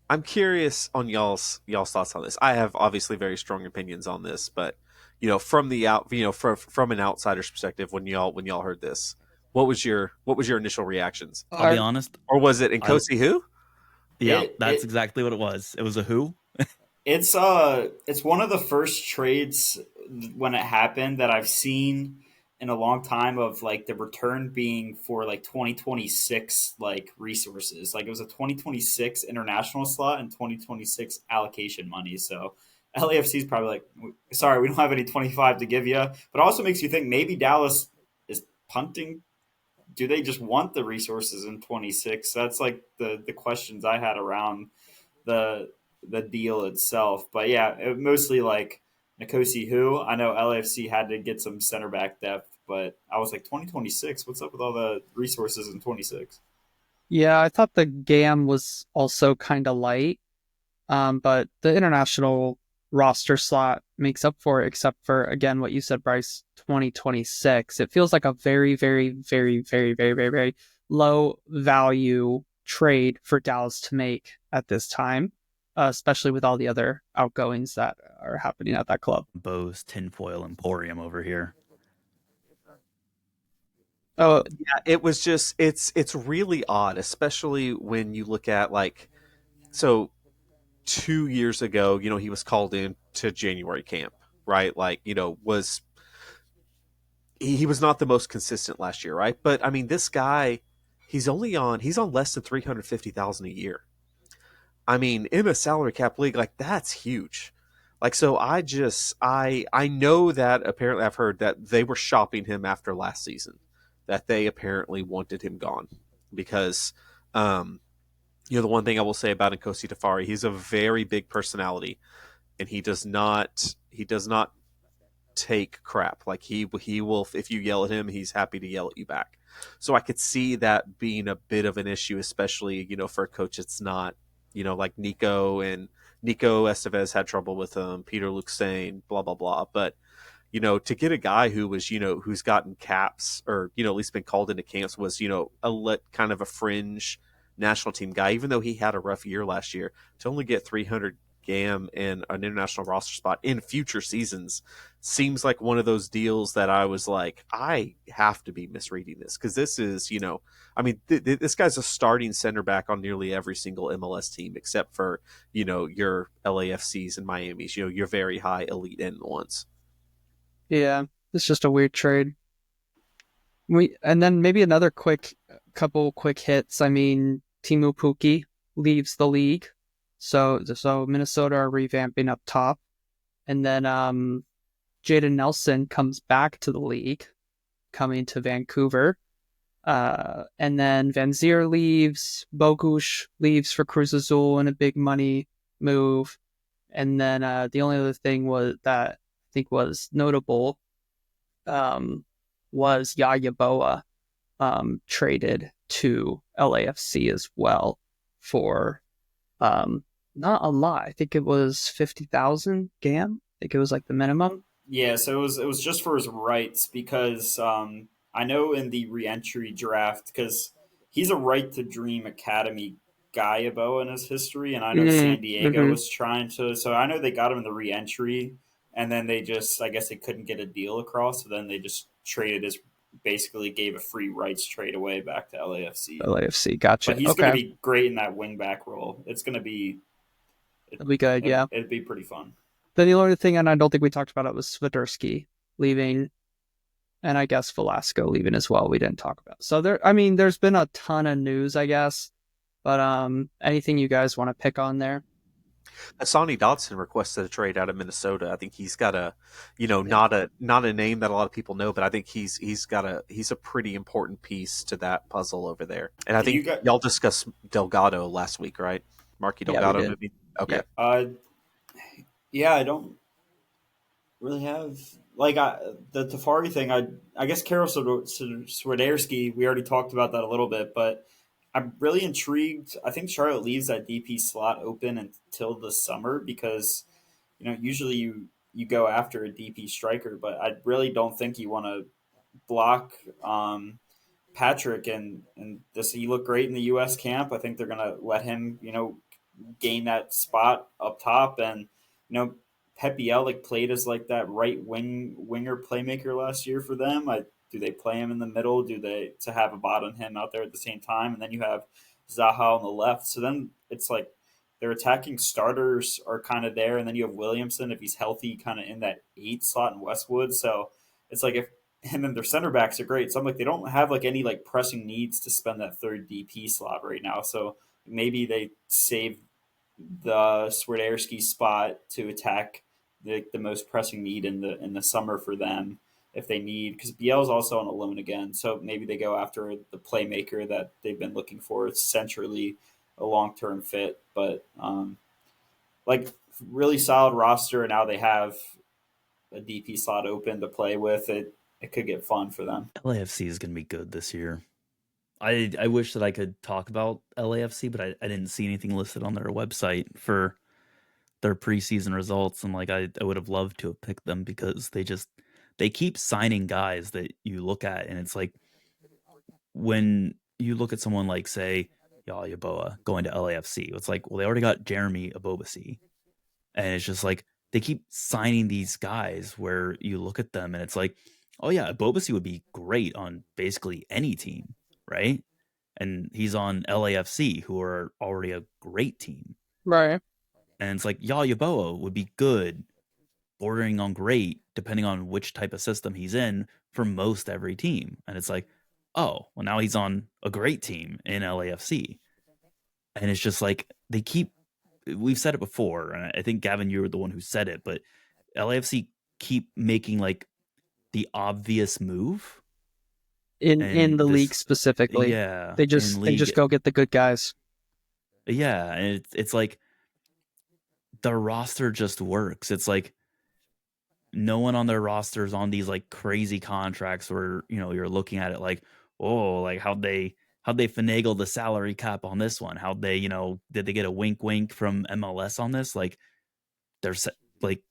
I'm curious on y'all's thoughts on this. I have obviously very strong opinions on this, but from the out, from an outsider's perspective, when y'all heard this, what was your initial reactions? I'll be honest. Or was it I Nkosi who? Yeah, It that's it exactly what it was. It was a who? it's one of the first trades when it happened that I've seen in a long time of like the return being for like 2026 like resources. Like it was a 2026 international slot and 2026 allocation money. So LAFC is probably like, sorry, we don't have any 25 to give you. But it also makes you think maybe Dallas is punting. Do they just want the resources in 26? That's like the questions I had around the the deal itself. But yeah, it mostly like Nkosi who. I know LAFC had to get some center back depth, but I was like 2026. What's up with all the resources in 26? Yeah, I thought the GAM was also kind of light, but the international roster slot makes up for it, except for, again, what you said, Bryce, 2026. It feels like a very, very, very, very, very, very, very low value trade for Dallas to make at this time, especially with all the other outgoings that are happening at that club. Beau's tinfoil emporium over here. Oh, Yeah, it was just it's really odd, especially when you look at so 2 years ago, he was called in to January camp, right? Like, was he was not the most consistent last year, right? But I mean, this guy, he's on less than 350,000 a year. I mean, in a salary cap league, like that's huge. Like, so I know that apparently I've heard that they were shopping him after last season, that they apparently wanted him gone. because the one thing I will say about Nkosi Tafari, he's a very big personality, and he does not take crap. Like he will, if you yell at him, he's happy to yell at you back. So I could see that being a bit of an issue, especially for a coach that's not like Nico Estevez had trouble with him, Peter Luxane, blah blah blah. But to get a guy who was, who's gotten caps or, at least been called into camps was, kind of a fringe national team guy, even though he had a rough year last year, to only get 300 GAM and an international roster spot in future seasons seems like one of those deals that I was like, I have to be misreading this because this is, this guy's a starting center back on nearly every single MLS team except for, your LAFCs and Miami's, your very high elite end ones. Yeah, it's just a weird trade. And then maybe another couple quick hits. I mean, Timu Puki leaves the league, so Minnesota are revamping up top, and then Jaden Nelson comes back to the league, coming to Vancouver, and then Van Zier leaves, Bogusz leaves for Cruz Azul in a big money move, and then the only other thing that I think was notable was Yaya Boa traded to LAFC as well for not a lot. I think it was 50,000 GAM. I think it was like the minimum. Yeah, so it was just for his rights because I know in the reentry draft because he's a right to dream academy guy Abo in his history, and I know San Diego Mm-hmm. was trying to. So I know they got him in the reentry, and then they just I guess they couldn't get a deal across, so then they just traded his basically gave a free rights trade away back to LAFC. LAFC, But gotcha. he's going to Okay, be great in that wing back role. It's going to be that'll be good. Yeah. it'd be pretty fun. Then the only thing, and I don't think we talked about it, was Swiderski leaving, and I guess Velasco leaving as well. We didn't talk about. So there's been a ton of news, I guess. But anything you guys want to pick on there? Hassani Dotson requested a trade out of Minnesota. I think he's got Yeah. not a name that a lot of people know, but I think he's a pretty important piece to that puzzle over there. And I And you think got y'all discussed Delgado last week, right? Marky Yeah, we Delgado did. maybe. Okay. Yeah. yeah, I don't really have the Tafari thing. I guess Karol Swiderski. We already talked about that a little bit, but I'm really intrigued. I think Charlotte leaves that DP slot open until the summer because usually you go after a DP striker, but I really don't think you want to block Patrick and this. He looked great in the U.S. camp. I think they're gonna let him gain that spot up top. And Pep Bialik played as like that winger playmaker last year for them. Do they play him in the middle? Do they to have a bot on him out there at the same time? And then you have Zaha on the left. So then it's like their attacking starters are kind of there, and then you have Williamson if he's healthy, kind of in that 8 slot in Westwood. So it's like if and then their center backs are great. So I'm like they don't have like any like pressing needs to spend that third DP slot right now. So maybe they save the Swiderski spot to attack the most pressing need in the summer for them if they need because Biel's also on a loan again, so maybe they go after the playmaker that they've been looking for. It's centrally a long term fit, but like really solid roster. And now they have a DP slot open to play with. It could get fun for them. LAFC is going to be good this year. I wish that I could talk about LAFC, but I didn't see anything listed on their website for their preseason results, and like I would have loved to have picked them because they keep signing guys that you look at, and it's like when you look at someone like say Yaya Boa going to LAFC, it's like well they already got Jeremy Abobasi, and it's just like they keep signing these guys where you look at them and it's like oh yeah Abobasi would be great on basically any team, right? And he's on LAFC, who are already a great team. Right. And it's like Yaya Boa would be good, bordering on great, depending on which type of system he's in for most every team. And it's like, oh, well, now he's on a great team in LAFC. And it's just like we've said it before, and I think Gavin, you were the one who said it, but LAFC keep making like the obvious move in and the league this, specifically. yeah, They in just league, go get the good guys. yeah, and it's like the roster just works. It's like no one on their rosters on these like crazy contracts where you're looking at it like, oh, like how'd they finagle the salary cap on this one? How'd they, did they get a wink wink from MLS on this? Like their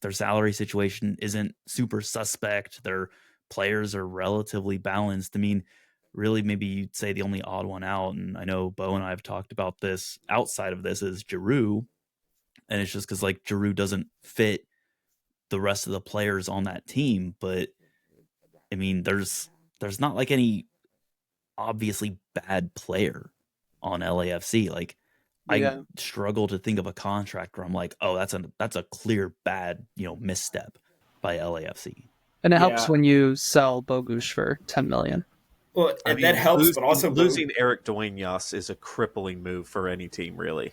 their salary situation isn't super suspect. Their players are relatively balanced. I mean, really, maybe you'd say the only odd one out, and I know Beau and I have talked about this outside of this, is Giroud, and it's just because like Giroud doesn't fit the rest of the players on that team. But I mean, there's not like any obviously bad player on LAFC. Like I Yeah. struggle to think of a contract where I'm like, oh, that's a clear bad, misstep by LAFC. And it helps Yeah. when you sell Bogusz for 10 million. Well, I that mean, helps, but also losing Eric Duenas is a crippling move for any team, really.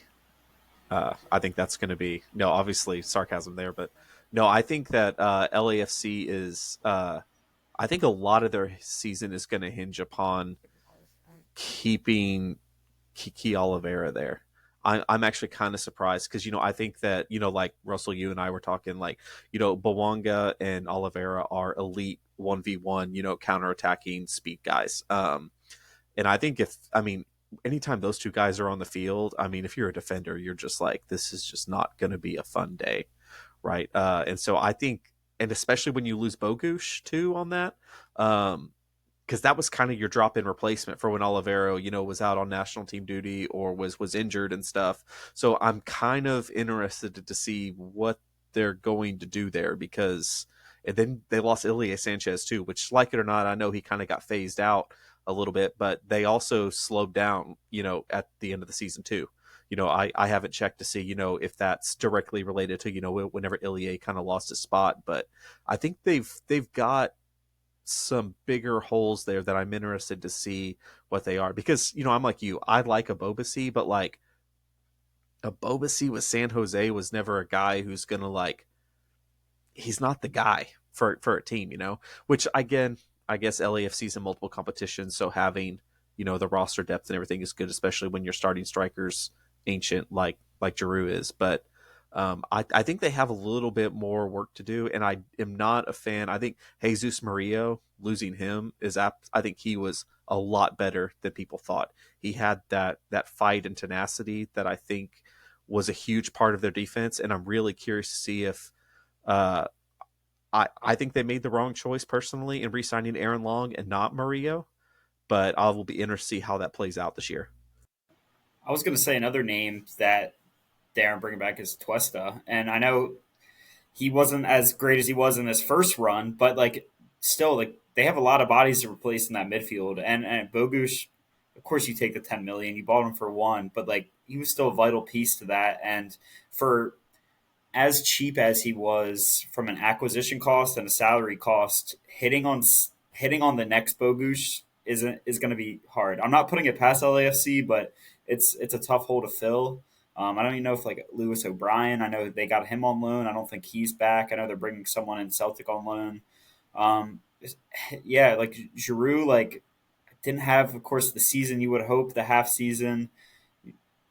I think that's going to be no, obviously sarcasm there, but no, I think that LAFC is. I think a lot of their season is going to hinge upon keeping Kiki Oliveira there. I'm actually kind of surprised because I think that like Russell, you and I were talking like Bawanga and Oliveira are elite 1v1 counterattacking speed guys. And I think anytime those two guys are on the field, I mean if you're a defender, you're just like this is just not going to be a fun day, right? And so I think, and especially when you lose Bogusz too on that. Because that was kind of your drop-in replacement for when Olivero, was out on national team duty or was injured and stuff. So I'm kind of interested to see what they're going to do there because and then they lost Ilie Sanchez too, which like it or not, I know he kind of got phased out a little bit, but they also slowed down, at the end of the season too. I haven't checked to see, if that's directly related to, whenever Ilie kind of lost his spot, but I think they've got some bigger holes there that I'm interested to see what they are because I'm like you, I like a Bobasi, but like a Bobasi with San Jose was never a guy who's gonna like he's not the guy for a team, which again I guess LAFC's in multiple competitions, so having the roster depth and everything is good, especially when your starting strikers ancient like Giroud is, but I think they have a little bit more work to do, and I am not a fan. I think Jesus Murillo, losing him is apt. I think he was a lot better than people thought. He had that fight and tenacity that I think was a huge part of their defense, and I'm really curious to see if uh, I think they made the wrong choice personally in re-signing Aaron Long and not Murillo, but I will be interested to see how that plays out this year. I was going to say another name that Darren bringing back is Tuesta, and I know he wasn't as great as he was in his first run, but like still, like they have a lot of bodies to replace in that midfield. And Bogusz, of course, you take the 10 million, you bought him for one, but like he was still a vital piece to that. And for as cheap as he was from an acquisition cost and a salary cost, hitting on the next Bogusz is going to be hard. I'm not putting it past LAFC, but it's a tough hole to fill. I don't even know if like Lewis O'Brien. I know they got him on loan. I don't think he's back. I know they're bringing someone in Celtic on loan. Um, yeah, like Giroud, like didn't have, of course, the season you would hope, the half season.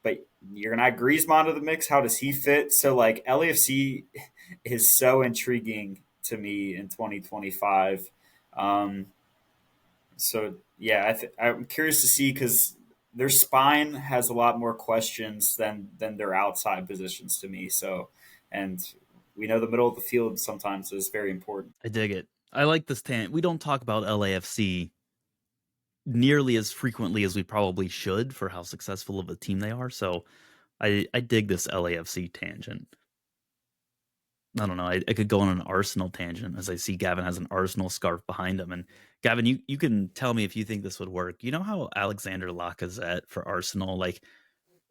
But you're gonna add Griezmann to the mix. How does he fit? So like LAFC is so intriguing to me in 2025. Um, so yeah, I'm curious to see because their spine has a lot more questions than their outside positions to me. So, and we know the middle of the field sometimes is very important. I dig it. I like this we don't talk about LAFC nearly as frequently as we probably should for how successful of a team they are. So I dig this LAFC tangent. I don't know. I could go on an Arsenal tangent as I see Gavin has an Arsenal scarf behind him. And Gavin, you can tell me if you think this would work. You know how Alexander Lacazette for Arsenal, like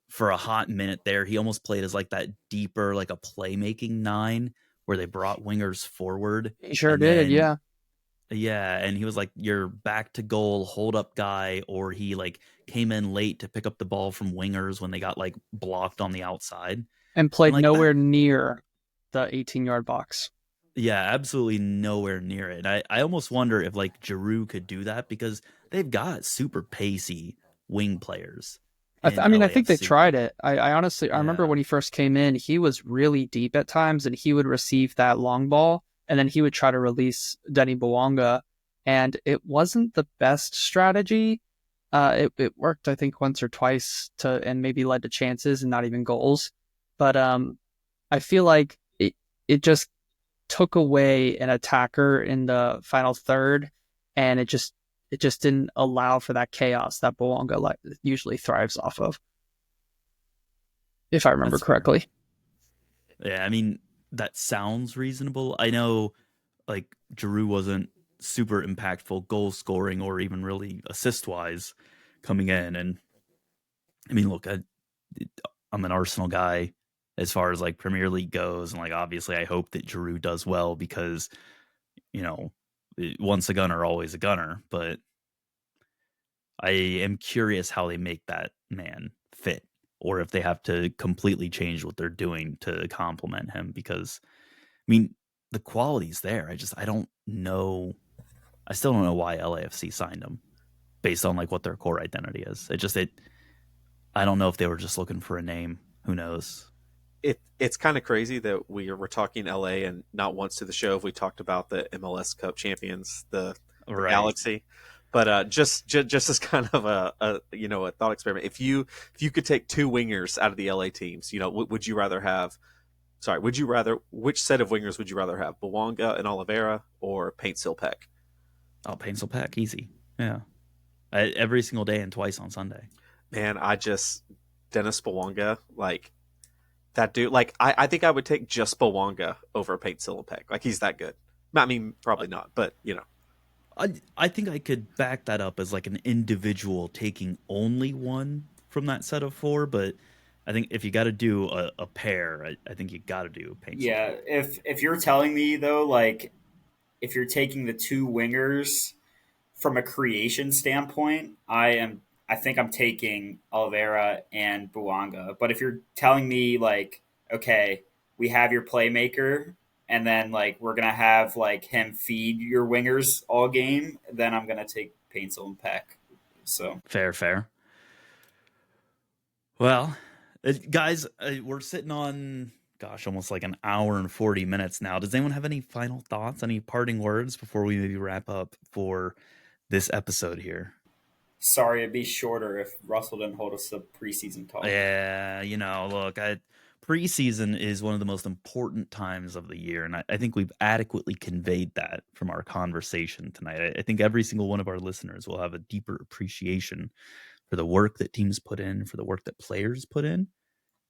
for a hot minute there, he almost played as like that deeper, like a playmaking nine where they brought wingers forward. He sure And did, then yeah. yeah, and he was like your back to goal hold up guy, or he like came in late to pick up the ball from wingers when they got like blocked on the outside. And And played like that, nowhere near the 18-yard box. Yeah, absolutely nowhere near it. I almost wonder if like Giroux could do that because they've got super pacey wing players in I mean, I think they LAFC. tried it. I honestly, I remember Yeah. when he first came in, he was really deep at times, and he would receive that long ball, and then he would try to release Denny Bouanga, and it wasn't the best strategy. It worked, I think, once or twice and maybe led to chances and not even goals. But I feel like it just took away an attacker in the final third, and it just didn't allow for that chaos that Bouanga usually thrives off of, if I remember That's fair. correctly. Yeah, I mean, that sounds reasonable. I know like Giroux wasn't super impactful goal scoring or even really assist wise coming in. And I mean, look, I'm an Arsenal guy as far as like Premier League goes. And like, obviously, I hope that Giroux does well because, you know, once a gunner, always a gunner. But I am curious how they make that man fit or if they have to completely change what they're doing to complement him because I mean the quality's there. I don't know. I still don't know why LAFC signed him based on like what their core identity is. It I don't know if they were just looking for a name. Who knows? It's kind of crazy that we're talking LA, and not once to the show have we talked about the MLS Cup champions, the Right. Galaxy. But just as kind of a thought experiment, if you could take two wingers out of the LA teams, would you rather have? Sorry, would you rather? Which set of wingers would you rather have? Bawanga and Oliveira or Paint Silpek? Oh, Pencil Pack, easy. Yeah. Every single day and twice on Sunday. Man, Dennis Bawanga, like that dude. Like I think I would take just Bawanga over Paint Silpek. Like he's that good. I mean, probably not, but I think I could back that up as like an individual taking only one from that set of four, but I think if you got to do a pair, I think you got to do Pencil Yeah, Pack. if you're telling me though, like if you're taking the two wingers from a creation standpoint, I think I'm taking Oliveira and Buanga. But if you're telling me like, okay, we have your playmaker and then like we're gonna have like him feed your wingers all game, then I'm gonna take Paintsel and Peck. So Fair, fair. Well, guys, we're sitting on, gosh, almost like an hour and 40 minutes now. Does anyone have any final thoughts, any parting words before we maybe wrap up for this episode here? sorry it'd be shorter if Russell didn't hold us a preseason talk. Yeah, look, preseason is one of the most important times of the year, and I think we've adequately conveyed that from our conversation tonight. I think every single one of our listeners will have a deeper appreciation for the work that teams put in, for the work that players put in.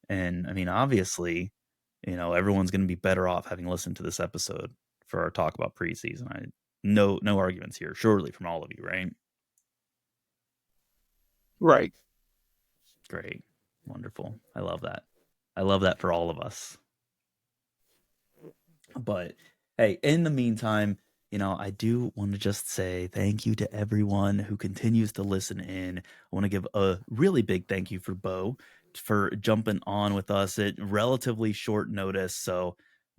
And I mean, obviously, everyone's going to be better off having listened to this episode for our talk about preseason. No arguments here, surely from all of you, right? Right. Great. Wonderful. I love that. I love that for all of us. But hey, in the meantime, I do want to just say thank you to everyone who continues to listen in. I want to give a really big thank you for Beau for jumping on with us at relatively short notice. So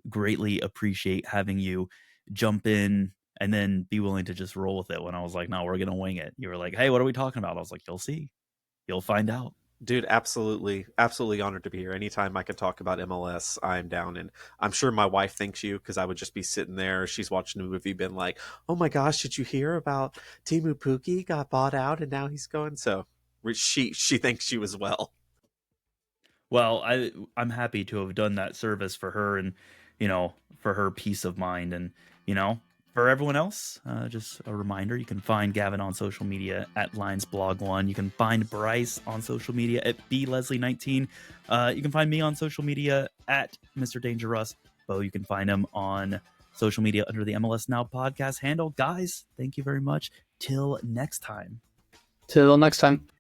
greatly appreciate having you jump in and then be willing to just roll with it when I was like, no, we're gonna wing it. You were like, hey, what are we talking about? I was like, you'll see. You'll find out. dude, absolutely honored to be here. Anytime I can talk about MLS, I'm down. And I'm sure my wife thanks you because I would just be sitting there. She's watching the movie, been like, "Oh my gosh, did you hear about Timu Puki got bought out and now he's going?" So she thanks you as well. Well, I'm happy to have done that service for her and for her peace of mind and for everyone else. Just a reminder: you can find Gavin on social media at LinesBlog1. You can find Bryce on social media at BLeslie19. You can find me on social media at Mr. Dangerous. Beau, you can find him on social media under the MLS Now podcast handle. Guys, thank you very much. Till next time. Till next time.